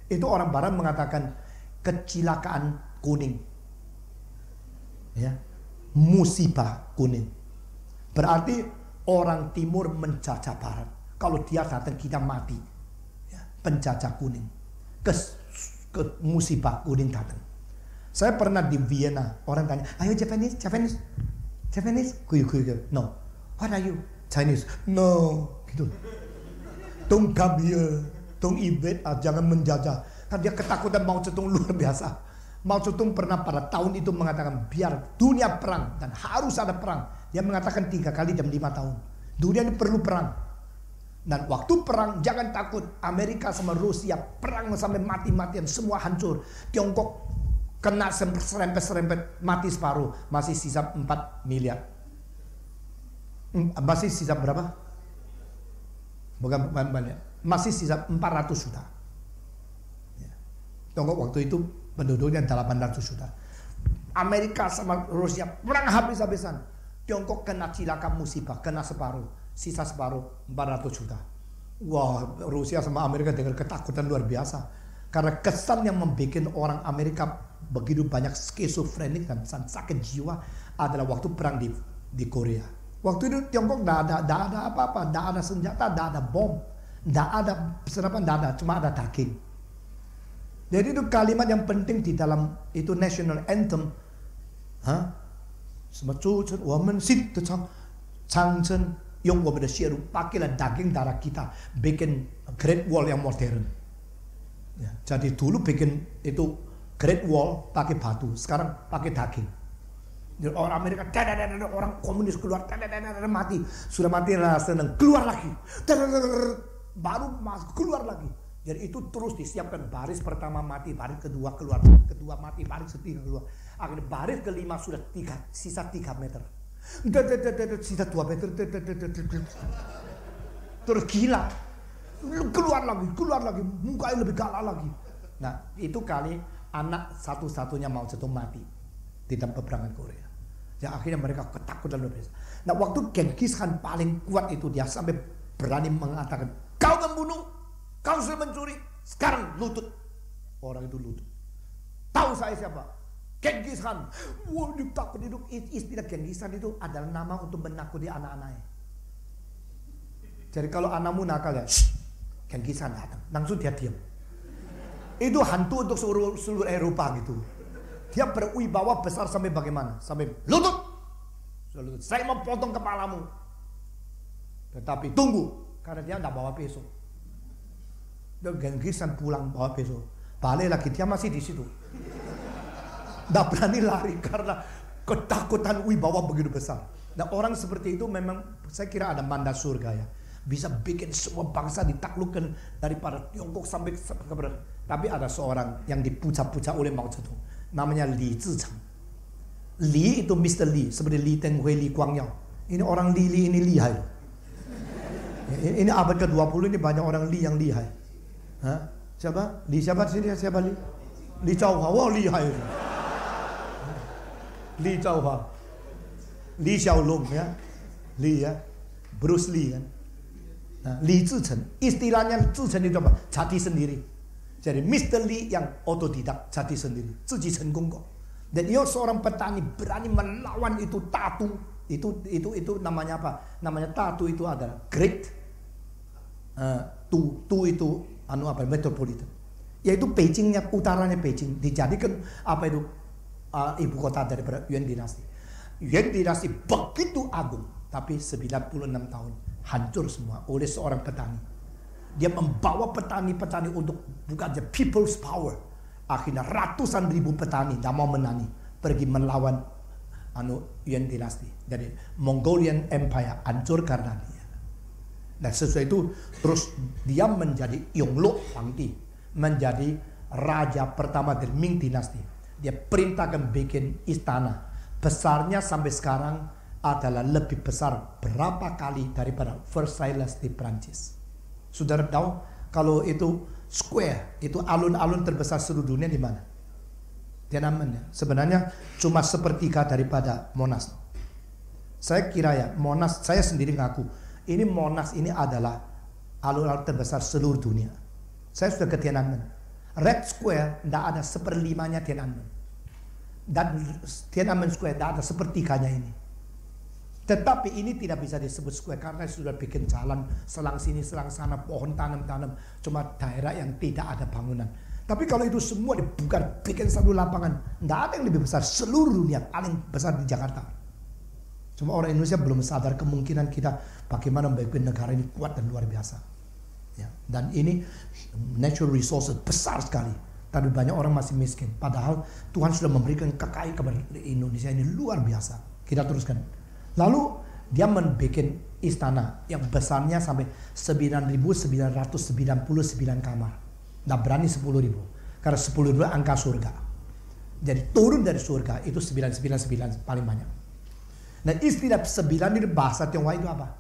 Itu orang barat mengatakan kecelakaan kuning. Ya. Musibah kuning. Berarti orang timur menjajah barat. Kalau dia datang kita mati. Ya. Penjajah kuning. Ke musibah kuning datang. Saya pernah di Vienna, orang tanya, "Are you Japanese? Kuyu. No. What are you? Chinese." No, gitu. Don't come here, don't invade, jangan menjajah. Kan dia ketakutan Mao Zedong luar biasa. Mao Zedong pernah pada tahun itu mengatakan biar dunia perang dan harus ada perang. Dia mengatakan 3 kali dalam 5 tahun. Dunia ini perlu perang. Dan waktu perang jangan takut. Amerika sama Rusia perang sampai mati-matian, semua hancur. Tiongkok kena serempet-serempet, mati separuh, masih sisa 4 miliar. Masih sisa berapa? Bukan banyak. Masih sisa 400 juta. Ya. Tiongkok waktu itu penduduknya 800 juta. Amerika sama Rusia perang habis-habisan. Tiongkok kena cilaka musibah, kena separuh. Sisa separuh, 400 juta. Wah, Rusia sama Amerika dengan ketakutan luar biasa. Karena kesan yang membuat orang Amerika begitu banyak skizofrenik dan sakit jiwa adalah waktu perang di Korea. Waktu itu Tiongkok tidak ada apa-apa, tidak ada senjata, tidak ada bom, Nggak ada sarapan, nggak ada, cuma ada daging. Jadi itu kalimat yang penting di dalam itu national anthem. Pakailah daging darah kita, bikin Great Wall yang modern. Ya, jadi dulu bikin itu Great Wall pakai batu, sekarang pakai daging. Jadi orang Amerika, orang komunis keluar, mati, sudah mati senang, keluar lagi, baru masuk keluar lagi. Jadi itu terus disiapkan, baris pertama mati, baris kedua keluar, kedua mati, baris ketiga keluar. Akhirnya baris kelima sudah sisa 3 meter. Sisa 2 meter. Terus gila. Keluar lagi, mukanya lebih galak lagi. Nah, itu kali anak satu-satunya Mao Zedong mati di dalam peperangan Korea. Ya akhirnya mereka ketakutan luar biasa. Nah, waktu Genghis Khan paling kuat itu, dia sampai berani mengatakan, kau membunuh, kau sudah mencuri, sekarang lutut. Orang itu lutut. Tahu saya siapa? Genghis Khan. Wah, ditakut itu. Istilah Genghis Khan itu adalah nama untuk menakuti anak-anaknya. Jadi kalau anakmu nakal ya, Genghis Khan datang, langsung dia diam. Itu hantu untuk seluruh Eropa gitu. Dia berwibawa besar sampai bagaimana? Sampai lutut. Saya mau potong kepalamu. Tetapi tunggu, karena dia tidak bawa pisau. Dan Genghis Khan pulang bawa pisau. Balik lagi, dia masih di situ. Tidak berani lari karena ketakutan wibawa begitu besar. Nah, orang seperti itu memang saya kira ada mandat surga ya. Bisa bikin semua bangsa ditaklukkan daripada Tiongkok sampai kepada. Tapi ada seorang yang dipuja-puja oleh Mao Zedong, namanya Li Zicheng. Li itu Mr. Li, seperti Li Tenghui, Li Guangyao. Ini orang Li ini lihai. Ini abad ke-20 ini banyak orang Li yang lihai. Siapa? Li siapa sini? Siapa Li? Li Zhaohua, wah lihai. Li Zhaohua, Li Xiaolong ya, Li ya, Bruce Lee kan. Nah, Li Zicheng, istilahnya Zicheng itu apa? Jati sendiri. Jadi Mr. Li yang otodidak, jati sendiri, Ziji Cengkong kok. Dan dia seorang petani berani melawan itu tatu. Itu namanya apa? Namanya tatu itu adalah great. Tu itu metropolitan. Yaitu Beijingnya, utaranya Beijing dijadikan apa itu ibu kota daripada Yuan dinasti. Yuan dinasti begitu agung, tapi 96 tahun hancur semua oleh seorang petani. Dia membawa petani-petani untuk bukan aja people's power. Akhirnya ratusan ribu petani tidak mau menani, pergi melawan Yuan dinasti. Jadi Mongolian Empire hancur karena dia. Dan sesudah itu terus dia menjadi Yonglok Huangdi, menjadi raja pertama dari Ming dinasti. Dia perintahkan bikin istana. Besarnya sampai sekarang adalah lebih besar berapa kali daripada Versailles di Prancis. Saudara tahu kalau itu square, itu alun-alun terbesar seluruh dunia di mana? Tiananmen ya. Sebenarnya cuma sepertiga daripada Monas. Saya kira ya Monas, saya sendiri ngaku, ini Monas ini adalah alun-alun terbesar seluruh dunia. Saya sudah ke Tiananmen. Red Square tidak ada seperlimanya Tiananmen. Dan Tiananmen Square tidak ada sepertiganya ini. Tetapi ini tidak bisa disebut square karena sudah bikin jalan selang sini selang sana, pohon tanam-tanam, cuma daerah yang tidak ada bangunan. Tapi kalau itu semua dibuka bikin satu lapangan, tidak ada yang lebih besar seluruh dunia, paling besar di Jakarta. Cuma orang Indonesia belum sadar kemungkinan kita bagaimana membuat negara ini kuat dan luar biasa. Ya, dan ini natural resources besar sekali, tapi banyak orang masih miskin. Padahal Tuhan sudah memberikan kekayaan kepada Indonesia ini luar biasa. Kita teruskan. Lalu dia membuat istana yang besarnya sampai 9.999 kamar. Nggak berani 10.000. Karena 10.000 angka surga. Jadi turun dari surga itu 999 paling banyak. Nah istilah 9 ini bahasa Tionghoa itu apa?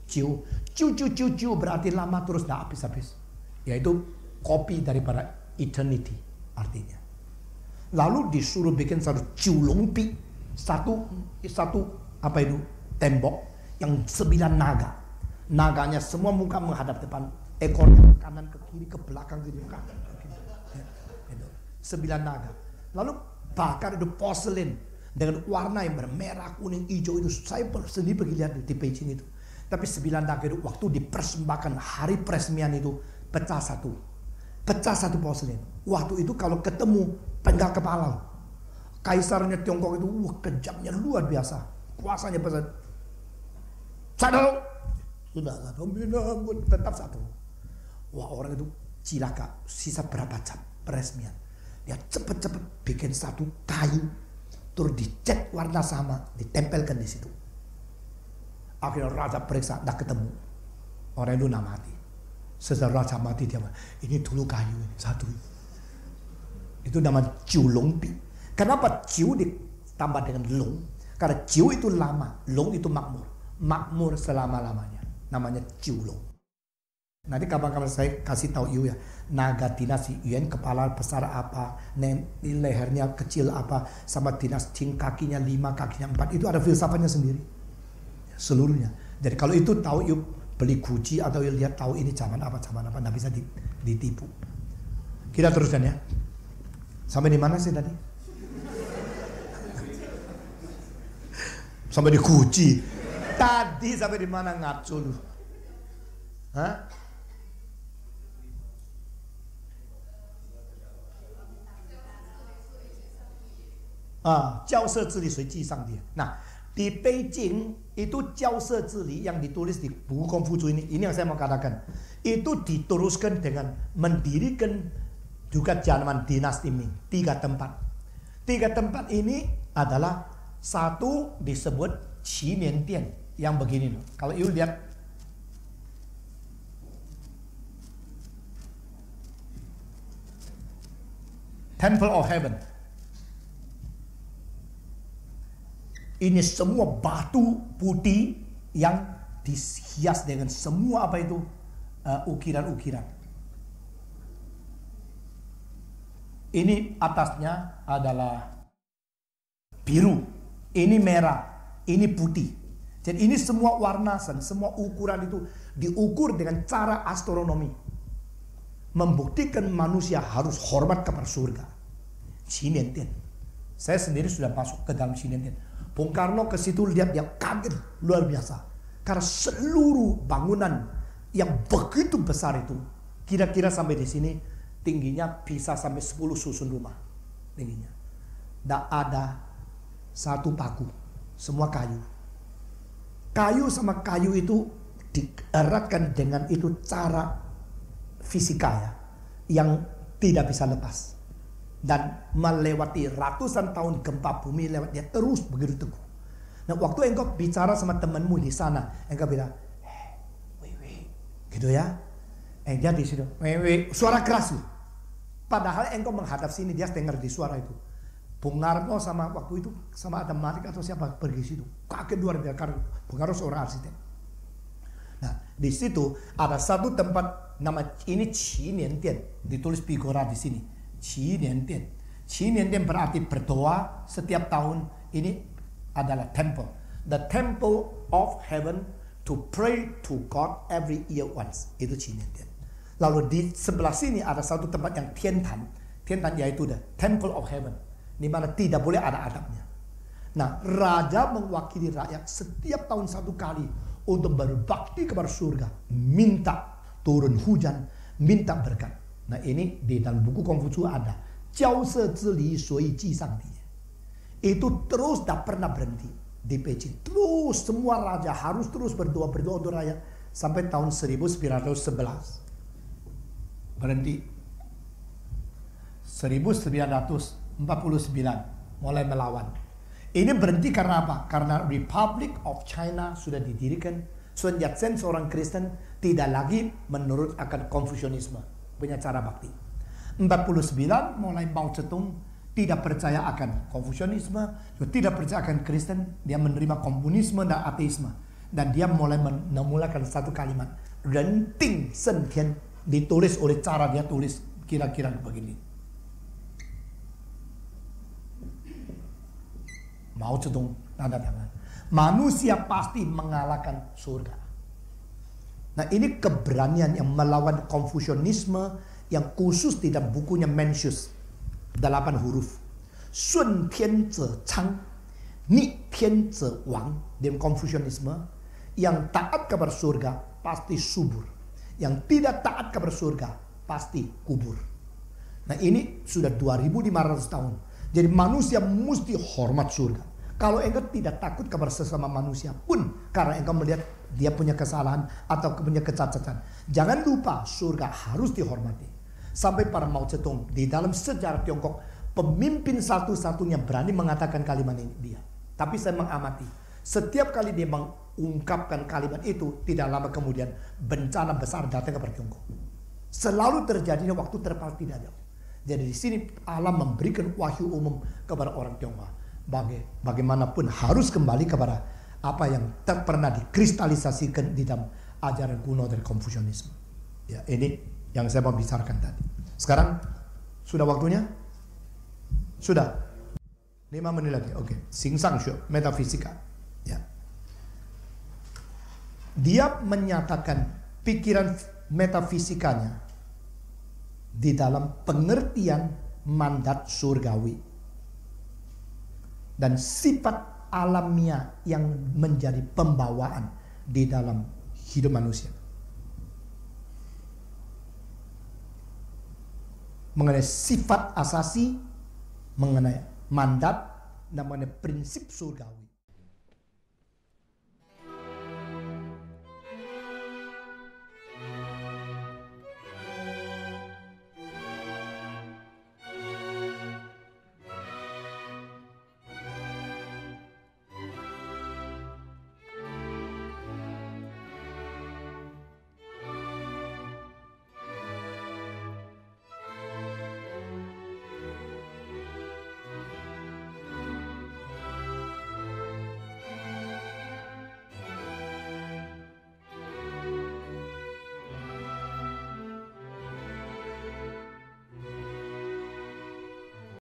Ciu. Ciu berarti lama terus nggak habis-habis. Yaitu kopi daripada eternity artinya. Lalu disuruh bikin satu ciulongpi. Satu apa itu tembok yang 9 naga. Naganya semua muka menghadap depan, ekornya ke kanan ke kiri ke belakang ke kanan ke kiri. Itu 9 naga. Lalu bakar itu porselin dengan warna yang merah, kuning, hijau itu saya sendiri pergi lihat di Beijing itu. Tapi 9 naga itu waktu dipersembahkan hari peresmian itu pecah satu porselin. Waktu itu kalau ketemu pegang kepala. Kaisarnya Tiongkok itu kejamnya luar biasa. Kuasanya besar. Satu. Sudah satu. Tetap satu. Wah, orang itu cilaka. Sisa berapa jam peresmian. Dia cepet-cepet bikin satu kayu. Terus dicat warna sama. Ditempelkan di situ. Akhirnya raja periksa, tidak ketemu. Orang itu nak mati. Setelah raja mati dia bilang, ini dulu kayu ini satu. Itu nama Jiu Long Pi. Kenapa Jiu ditambah dengan Long? Karena Jiu itu lama, Long itu makmur. Makmur selama-lamanya. Namanya Jiu Long. Nanti kapan-kapan saya kasih tahu you ya. Naga dinasti Yuan kepala besar apa, lehernya kecil apa, sama dinasti kakinya 5, kakinya 4. Itu ada filsafatnya sendiri. Seluruhnya. Jadi kalau itu tahu you beli Gucci atau you lihat tahu ini zaman apa nggak bisa ditipu. Kita teruskan ya. Sampai di mana sih tadi? Sampai di Gucci. Tadi sampai di mana ngaco lu? Hah? Jiao Zili Sui Ji Sang Di. Nah, di Beijing itu Jiao Zili yang ditulis di buku Kongfucu ini yang saya mau katakan. Itu diteruskan dengan mendirikan juga zaman dinasti Ming. 3 tempat. 3 tempat ini adalah satu disebut Qinian Dian yang begini loh. Kalau you lihat Temple of Heaven. Ini semua batu putih yang dihias dengan semua apa itu ukiran-ukiran. Ini atasnya adalah biru, ini merah, ini putih. Jadi ini semua warna dan semua ukuran itu diukur dengan cara astronomi. Membuktikan manusia harus hormat kepada surga. Qinian Dian. Saya sendiri sudah masuk ke dalam Qinian Dian. Bung Karno ke situ lihat dia kaget luar biasa. Karena seluruh bangunan yang begitu besar itu kira-kira sampai di sini tingginya bisa sampai 10 susun rumah tingginya. Tidak ada satu paku, semua kayu. Kayu sama kayu itu dieratkan dengan itu cara fisika ya, yang tidak bisa lepas. Dan melewati ratusan tahun gempa bumi lewat dia terus begitu teguh. Nah, waktu engkau bicara sama temanmu di sana, engkau bilang, wei, gitu ya. Dia di situ, wei, suara keras loh. Padahal engkau menghadap sini, dia dengar di suara itu. Bung Karno sama waktu itu sama Adam Malik atau siapa pergi situ, kaget luar biasa karena Bung Karno seorang arsitek. Nah, di situ ada satu tempat nama ini Qinian Dian, ditulis figura di sini. Qinian Dian. Qinian Dian berarti berdoa setiap tahun. Ini adalah temple. The temple of heaven to pray to God every year once. Itu Qinian Dian. Lalu di sebelah sini ada satu tempat yang Tiantan. Tiantan yaitu the temple of heaven. Di mana tidak boleh ada adabnya. Nah, raja mewakili rakyat setiap tahun 1 kali untuk berbakti kepada surga. Minta turun hujan, minta berkat. Nah, ini di dalam buku Kongfucu ada Jiao Zili Sui Ji Sang Di. Itu terus tak pernah berhenti di Beijing. Terus semua raja harus terus berdoa untuk rakyat sampai tahun 1911. Berhenti. 1949 mulai melawan. Ini berhenti karena apa? Karena Republic of China sudah didirikan. Sun Yat-sen seorang Kristen tidak lagi menurut akan Konfusianisme. Punya cara bakti. 49 mulai Mao Zedong tidak percaya akan Konfusianisme, tidak percaya akan Kristen, dia menerima komunisme dan ateisme, dan dia mulai memulakan satu kalimat, Renting Sentian, ditulis oleh cara dia tulis kira-kira begini. Mao Zedong tanda tangan. Manusia pasti mengalahkan surga. Nah, ini keberanian yang melawan Konfusianisme yang khusus di dalam bukunya Mencius 8 huruf. Sun Tian Ze Chang, Ni Tian Ze Wang. Dalam Konfusianisme Yang taat kepada surga pasti subur. Yang tidak taat kepada surga pasti kubur. Nah ini sudah 2500 tahun. Jadi manusia mesti hormat surga. Kalau engkau tidak takut kepada sesama manusia pun karena engkau melihat dia punya kesalahan atau punya kecacatan, jangan lupa surga harus dihormati. Sampai para Mao Zedong di dalam sejarah Tiongkok, pemimpin satu-satunya berani mengatakan kalimat ini dia. Tapi saya mengamati, setiap kali dia mengungkapkan kalimat itu, tidak lama kemudian bencana besar datang kepada Tiongkok. Selalu terjadinya waktu terpaut tidak jauh. Jadi di sini Allah memberikan wahyu umum kepada orang Tionghoa. Bagaimanapun harus kembali kepada apa yang pernah dikristalisasikan di dalam ajaran kuno dari Konfusianisme. Ya, ini yang saya mau bicarakan tadi. Sekarang sudah waktunya? Sudah. 5 menit lagi. Oke. Singsang Shu, metafisika. Ya. Dia menyatakan pikiran metafisikanya di dalam pengertian mandat surgawi dan sifat alamiah yang menjadi pembawaan di dalam hidup manusia. Mengenai sifat asasi, mengenai mandat, dan mengenai prinsip surgawi.